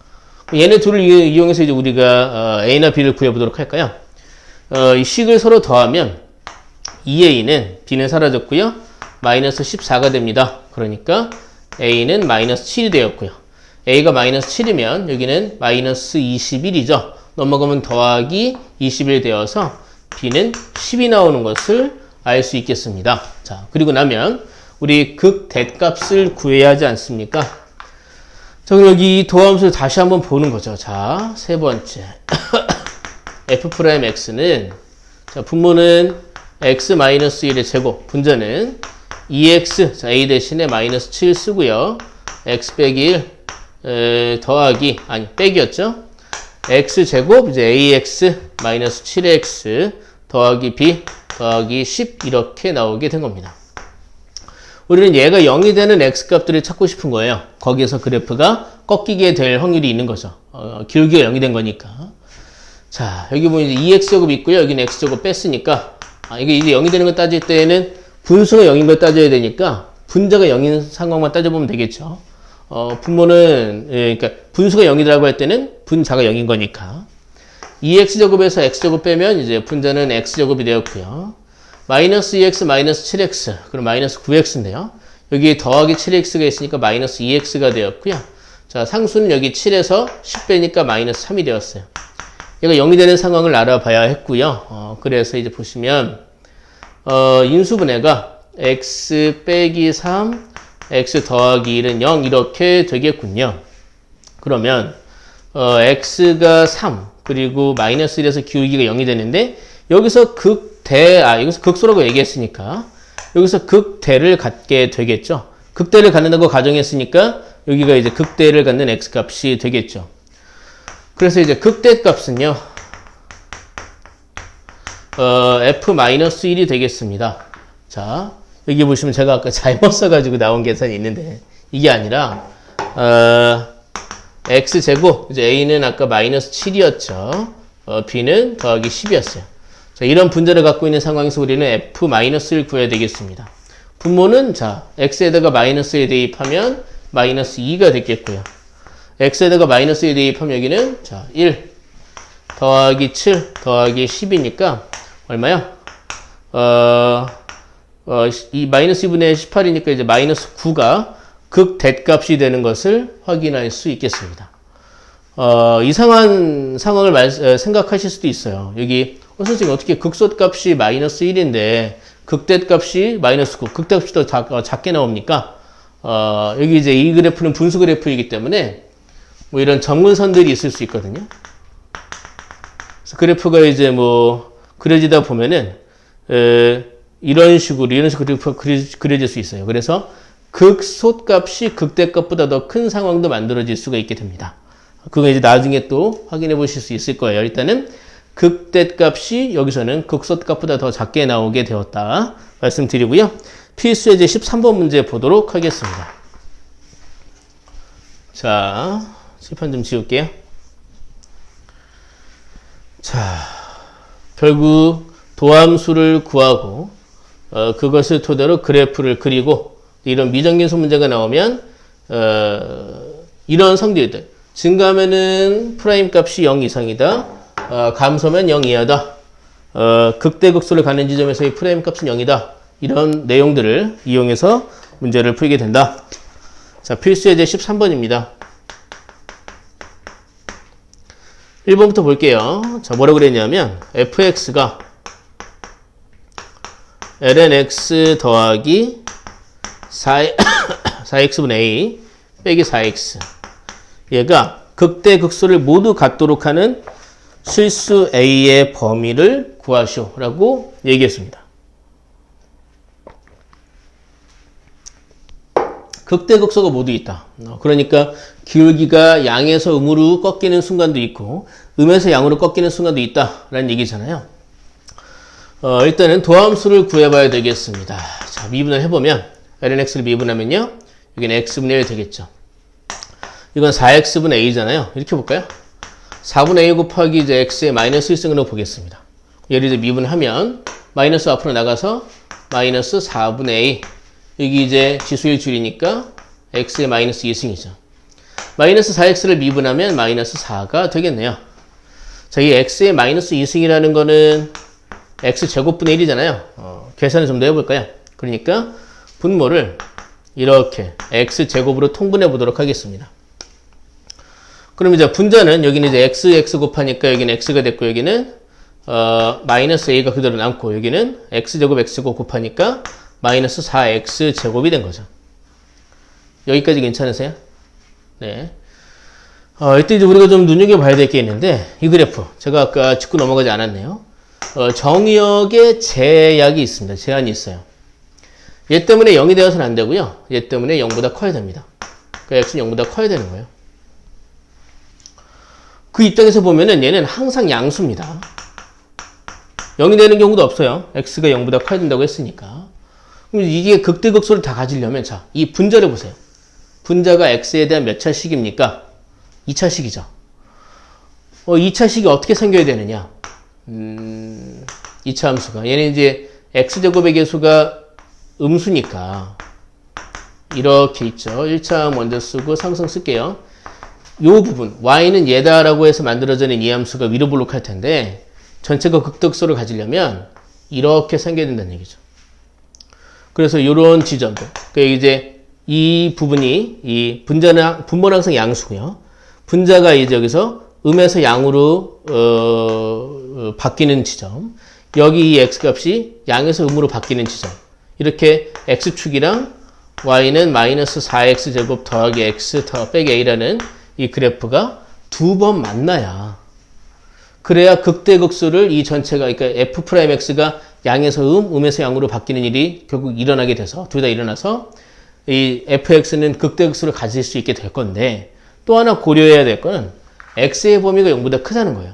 얘네 둘을 이용해서 이제 우리가 a나 b를 구해보도록 할까요? 이 식을 서로 더하면 2a는 b는 사라졌고요. 마이너스 14가 됩니다. 그러니까 a는 마이너스 7이 되었고요. a가 마이너스 7이면 여기는 마이너스 21이죠. 넘어가면 더하기 21 되어서 b는 10이 나오는 것을 알 수 있겠습니다. 자, 그리고 나면 우리 극 대값을 구해야 하지 않습니까? 자, 그럼 여기 도함수를 다시 한번 보는 거죠. 자, 세 번째. f'x는, 자, 분모는 x-1의 제곱, 분자는 2x, 자, a 대신에 마이너스 7 쓰고요. x 빼기 1, 더하기, 아니, 빼기였죠. x 제곱, 이제 ax, 마이너스 7x, 더하기 b, 더하기 10, 이렇게 나오게 된 겁니다. 우리는 얘가 0이 되는 x값들을 찾고 싶은 거예요. 거기에서 그래프가 꺾이게 될 확률이 있는 거죠. 기울기가 0이 된 거니까. 자, 여기 보면 이제 2x제곱 있고요. 여기는 x제곱 뺐으니까, 이게 이제 0이 되는 거 따질 때에는 분수가 0인 걸 따져야 되니까, 분자가 0인 상황만 따져보면 되겠죠. 분모는, 그러니까 분수가 0이라고 할 때는 분자가 0인 거니까. 2x제곱에서 x제곱 빼면 이제 분자는 x제곱이 되었고요. 마이너스 2x, 마이너스 7x, 그럼 마이너스 9x인데요. 여기 더하기 7x가 있으니까 마이너스 2x가 되었고요. 자, 상수는 여기 7에서 10 빼니까 마이너스 3이 되었어요. 얘가 0이 되는 상황을 알아봐야 했고요. 그래서 이제 보시면, 인수분해가 x 빼기 3, x 더하기 1은 0 이렇게 되겠군요. 그러면, x가 3, 그리고 마이너스 1에서 기울기가 0이 되는데, 여기서 여기서 극소라고 얘기했으니까, 여기서 극대를 갖게 되겠죠. 극대를 갖는다고 가정했으니까, 여기가 이제 극대를 갖는 x값이 되겠죠. 그래서 이제 극대 값은요, f-1이 되겠습니다. 자, 여기 보시면 제가 아까 잘못 써가지고 나온 계산이 있는데, 이게 아니라, x제곱, 이제 a는 아까 마이너스 7이었죠. b는 더하기 10이었어요. 자, 이런 분자를 갖고 있는 상황에서 우리는 f-를 구해야 되겠습니다. 분모는, 자, x에다가 마이너스에 대입하면 마이너스 2가 됐겠고요. x에다가 마이너스에 대입하면 여기는, 자, 1 더하기 7 더하기 10이니까, 얼마요? 이 마이너스 2분의 18이니까 이제 마이너스 9가 극대값이 되는 것을 확인할 수 있겠습니다. 이상한 상황을 생각하실 수도 있어요. 여기, 선생님 어떻게 극소값이 마이너스 1인데 극대값이 마이너스 9, 극대값이 더 작게 나옵니까? 여기 이제 이 그래프는 분수 그래프이기 때문에 뭐 이런 점근선들이 있을 수 있거든요. 그래서 그래프가 이제 뭐 그려지다 보면은 이런 식으로 그래프가 그려질 수 있어요. 그래서 극소값이 극대값보다 더 큰 상황도 만들어질 수가 있게 됩니다. 그거 이제 나중에 또 확인해 보실 수 있을 거예요. 일단은 극대값이 여기서는 극소값보다 더 작게 나오게 되었다 말씀드리고요. 필수 예제 13번 문제 보도록 하겠습니다. 자, 칠판 좀 지울게요. 자, 결국 도함수를 구하고 그것을 토대로 그래프를 그리고 이런 미정계수 문제가 나오면 이런 성질들 증가하면은 프라임 값이 0 이상이다. 감소면 0 이하다. 극대극소를 가는 지점에서의 프라임 값은 0이다. 이런 내용들을 이용해서 문제를 풀게 된다. 자, 필수 예제 13번입니다. 1번부터 볼게요. 자, 뭐라고 그랬냐면 fx가 lnx 더하기 4x분의 a 빼기 4x 얘가 극대극소를 모두 갖도록 하는 실수 a의 범위를 구하시오 라고 얘기했습니다. 극대극소가 모두 있다. 그러니까 기울기가 양에서 음으로 꺾이는 순간도 있고 음에서 양으로 꺾이는 순간도 있다라는 얘기잖아요. 일단은 도함수를 구해봐야 되겠습니다. 자, 미분을 해보면 lnx를 미분하면요. 여기는 x분의 1 되겠죠. 이건 4x분의 a잖아요. 이렇게 볼까요? 4분의 a 곱하기 이제 x의 마이너스 1승으로 보겠습니다. 얘를 이제 미분하면 마이너스 앞으로 나가서 마이너스 4분의 a 여기 이제 지수일 줄이니까 x의 마이너스 2승이죠. 마이너스 4x를 미분하면 마이너스 4가 되겠네요. 자, 이 x의 마이너스 2승이라는 거는 x제곱분의 1이잖아요. 계산을 좀 더 해볼까요? 그러니까 분모를 이렇게 x제곱으로 통분해 보도록 하겠습니다. 그럼 이제 분자는 여기는 이제 x 곱하니까 여기는 x가 됐고 여기는 마이너스 a가 그대로 남고 여기는 x제곱 곱하니까 마이너스 4x 제곱이 된 거죠. 여기까지 괜찮으세요? 네. 이때 이제 우리가 좀 눈여겨봐야 될 게 있는데 이 그래프 제가 아까 짚고 넘어가지 않았네요. 정의역에 제약이 있습니다. 제한이 있어요. 얘 때문에 0이 되어서는 안 되고요. 얘 때문에 0보다 커야 됩니다. 그러니까 x는 0보다 커야 되는 거예요. 그 입장에서 보면은 얘는 항상 양수입니다. 0이 되는 경우도 없어요. x가 0보다 커야 된다고 했으니까. 그럼 이게 극대극소를 다 가지려면 자, 이 분자를 보세요. 분자가 x에 대한 몇 차식입니까? 2차식이죠. 2차식이 어떻게 생겨야 되느냐? 2차 함수가 얘는 이제 x제곱의 개수가 음수니까 이렇게 있죠. 1차 먼저 쓰고 상승 쓸게요. 요 부분 y는 얘다라고 해서 만들어지는 이 함수가 위로 볼록할 텐데 전체가 극대극소를 가지려면 이렇게 생겨야 된다는 얘기죠. 그래서 이런 지점들 그러니까 이제 이 부분이 이 분모는 항상 양수고요. 분자가 이제 여기서 음에서 양으로 바뀌는 지점 여기 이 x값이 양에서 음으로 바뀌는 지점 이렇게 x축이랑 y는 마이너스 4x 제곱 더하기 x 더 빼기 a라는 이 그래프가 두 번 만나야 그래야 극대극소를 이 전체가 그러니까 f'x가 양에서 음에서 양으로 바뀌는 일이 결국 일어나게 돼서 둘 다 일어나서 이 fx는 극대극소를 가질 수 있게 될 건데 또 하나 고려해야 될 거는 x의 범위가 0보다 크다는 거예요.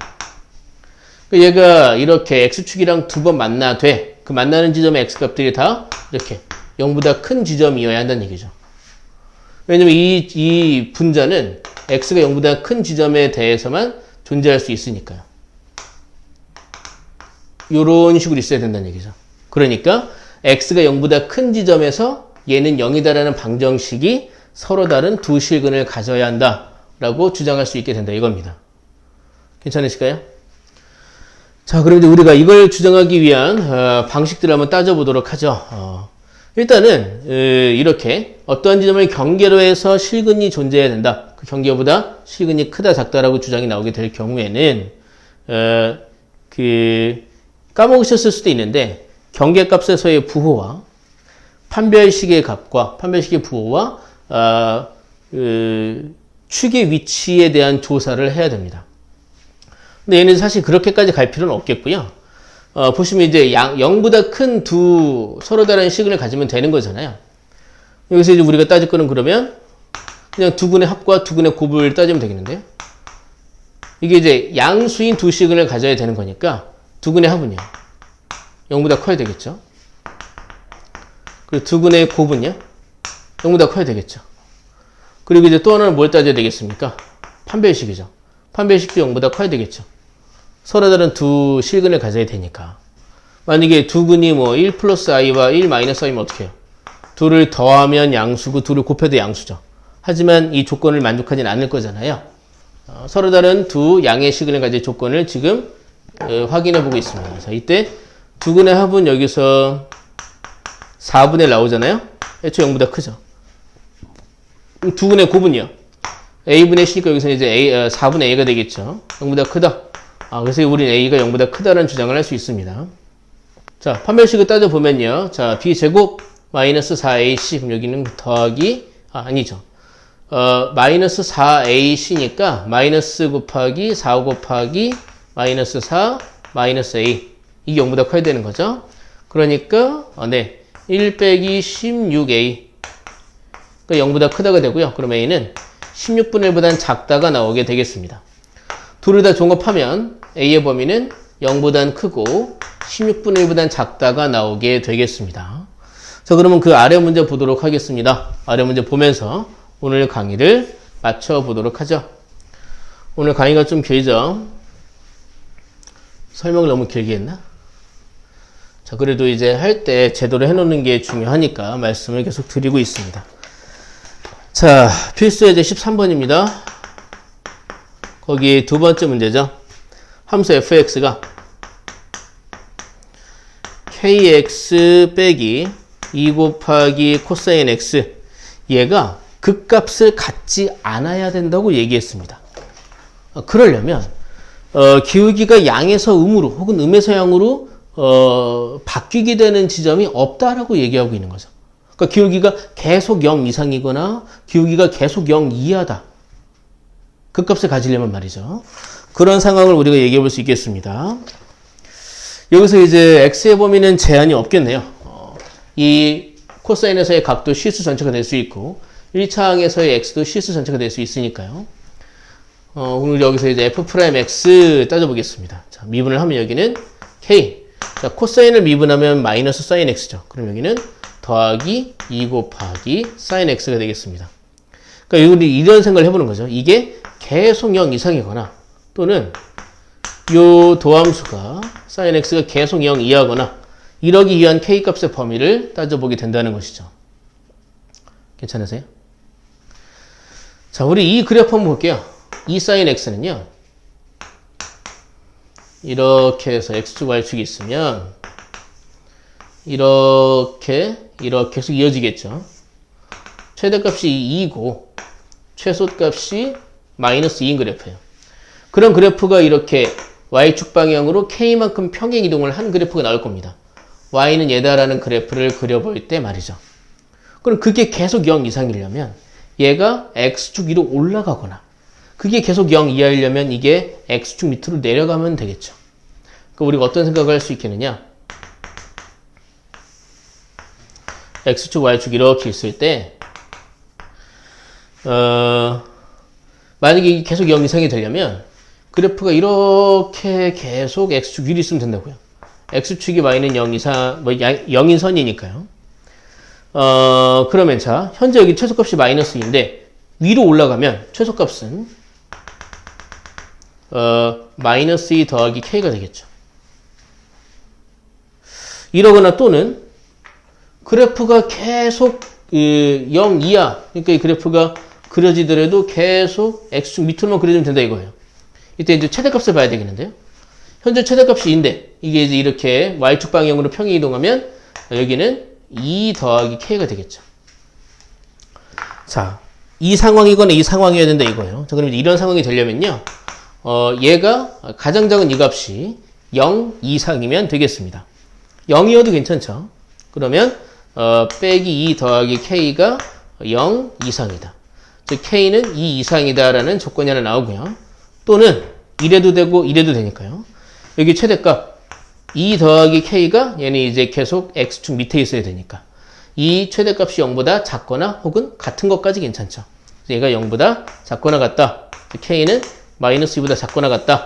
얘가 이렇게 x축이랑 두 번 만나되 그 만나는 지점의 x값들이 다 이렇게 0보다 큰 지점이어야 한다는 얘기죠. 왜냐면 이 분자는 x가 0보다 큰 지점에 대해서만 존재할 수 있으니까요. 요런 식으로 있어야 된다는 얘기죠. 그러니까 x가 0보다 큰 지점에서 얘는 0이다라는 방정식이 서로 다른 두 실근을 가져야 한다라고 주장할 수 있게 된다 이겁니다. 괜찮으실까요? 자, 그럼 이제 우리가 이걸 주장하기 위한 방식들을 한번 따져보도록 하죠. 일단은 이렇게 어떠한 지점을 경계로 해서 실근이 존재해야 된다. 그 경계보다 실근이 크다 작다라고 주장이 나오게 될 경우에는 까먹으셨을 수도 있는데 경계값에서의 부호와 판별식의 값과 판별식의 부호와 축의 위치에 대한 조사를 해야 됩니다. 근데 얘는 사실 그렇게까지 갈 필요는 없겠고요. 보시면 이제 0보다 큰 두 서로 다른 시그널을 가지면 되는 거잖아요. 여기서 이제 우리가 따질 거는 그러면 그냥 두 근의 합과 두 근의 곱을 따지면 되겠는데요. 이게 이제 양수인 두 시그널을 가져야 되는 거니까 두 근의 합은요 0보다 커야 되겠죠. 그리고 두 근의 곱은요 0보다 커야 되겠죠. 그리고 이제 또 하나는 뭘 따져야 되겠습니까? 판별식이죠. 판별식도 0보다 커야 되겠죠. 서로 다른 두 실근을 가져야 되니까. 만약에 두 근이 뭐 1 플러스 i와 1 마이너스 i면 어떻게 해요? 둘을 더하면 양수고 둘을 곱해도 양수죠. 하지만 이 조건을 만족하진 않을 거잖아요. 서로 다른 두 양의 시그널 가질 조건을 지금 확인해 보고 있습니다. 자, 이때 두 근의 합은 여기서 4분의 나오잖아요. 애초에 0보다 크죠. 두 근의 곱은요. a분의 c니까 여기서 이제 4분의 a가 되겠죠. 0보다 크다. 그래서 우리는 a가 0보다 크다라는 주장을 할 수 있습니다. 자, 판별식을 따져보면요. 자, b제곱 마이너스 4ac. 그럼 여기는 더하기, 아니죠. 마이너스 4ac니까 마이너스 곱하기 4 곱하기 마이너스 4 마이너스 a. 이게 0보다 커야 되는 거죠. 그러니까, 1 빼기 16a. 그러니까 0보다 크다가 되고요. 그럼 a는 16분의 1보다는 작다가 나오게 되겠습니다. 둘을 다 종합하면 a의 범위는 0보단 크고 16분의 1보단 작다가 나오게 되겠습니다. 자, 그러면 그 아래 문제 보도록 하겠습니다. 아래 문제 보면서 오늘 강의를 마쳐보도록 하죠. 오늘 강의가 좀 길죠? 설명을 너무 길게 했나? 자, 그래도 이제 할 때 제대로 해놓는 게 중요하니까 말씀을 계속 드리고 있습니다. 자, 필수 예제 13번입니다. 거기 두 번째 문제죠. 함수 fx가 kx 빼기 2 곱하기 코사인 x, 얘가 극값을 갖지 않아야 된다고 얘기했습니다. 그러려면 기울기가 양에서 음으로 혹은 음에서 양으로 바뀌게 되는 지점이 없다라고 얘기하고 있는 거죠. 그러니까 기울기가 계속 0 이상이거나 기울기가 계속 0 이하다. 극값을 가지려면 말이죠. 그런 상황을 우리가 얘기해 볼 수 있겠습니다. 여기서 이제 x의 범위는 제한이 없겠네요. 이 코사인에서의 각도 실수 전체가 될 수 있고 1차항에서의 x도 실수 전체가 될 수 있으니까요. 오늘 여기서 이제 f'x 따져보겠습니다. 자, 미분을 하면 여기는 k. 자, 코사인을 미분하면 마이너스 사인 x죠. 그럼 여기는 더하기 2 곱하기 사인 x가 되겠습니다. 그러니까 우리 이런 생각을 해보는 거죠. 이게 계속 0 이상이거나 또는 요 도함수가 sin x가 계속 0 이하거나 이러기 위한 k값의 범위를 따져보게 된다는 것이죠. 괜찮으세요? 자, 우리 이 그래프 한번 볼게요. 이 sin x는요. 이렇게 해서 x축, y축이 있으면 이렇게 계속 이어지겠죠. 최대값이 2이고 최소값이 마이너스 2인 그래프예요. 그런 그래프가 이렇게 y축 방향으로 k만큼 평행 이동을 한 그래프가 나올 겁니다. y는 얘다라는 그래프를 그려볼 때 말이죠. 그럼 그게 계속 0 이상이려면 얘가 x축 위로 올라가거나 그게 계속 0 이하이려면 이게 x축 밑으로 내려가면 되겠죠. 그러니까 우리가 어떤 생각을 할 수 있겠느냐. x축, y축 이렇게 있을 때 만약에 이게 계속 0 이상이 되려면 그래프가 이렇게 계속 x축 위로 있으면 된다고요. x축이 y는 0 이상, 0인 선이니까요. 그러면 자, 현재 여기 최소값이 마이너스 2인데 위로 올라가면 최소값은 마이너스 2 더하기 k가 되겠죠. 이러거나 또는 그래프가 계속 0 이하, 그러니까 이 그래프가 그려지더라도 계속 x축 밑으로만 그려주면 된다 이거예요. 이때 이제 최대값을 봐야 되겠는데요. 현재 최대값이 2인데 이게 이제 이렇게 y축 방향으로 평행 이동하면 여기는 2 더하기 k가 되겠죠. 자, 이 상황이거나 이 상황이어야 된다 이거예요. 자, 그럼 이런 상황이 되려면요. 얘가 가장 작은 이 값이 0 이상이면 되겠습니다. 0이어도 괜찮죠. 그러면 빼기 2 더하기 k가 0 이상이다. 즉 k는 2 이상이다라는 조건이 하나 나오고요. 또는 이래도 되고 이래도 되니까요. 여기 최대값 2 더하기 k가 얘는 이제 계속 x축 밑에 있어야 되니까 이 최대값이 0보다 작거나 혹은 같은 것까지 괜찮죠. 얘가 0보다 작거나 같다. k는 마이너스 2보다 작거나 같다.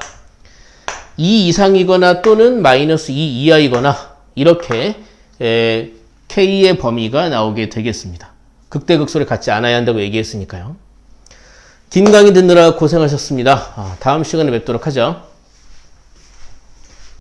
2 이상이거나 또는 마이너스 2 이하이거나 이렇게 k의 범위가 나오게 되겠습니다. 극대극소를 갖지 않아야 한다고 얘기했으니까요. 긴 강의 듣느라 고생하셨습니다. 다음 시간에 뵙도록 하죠.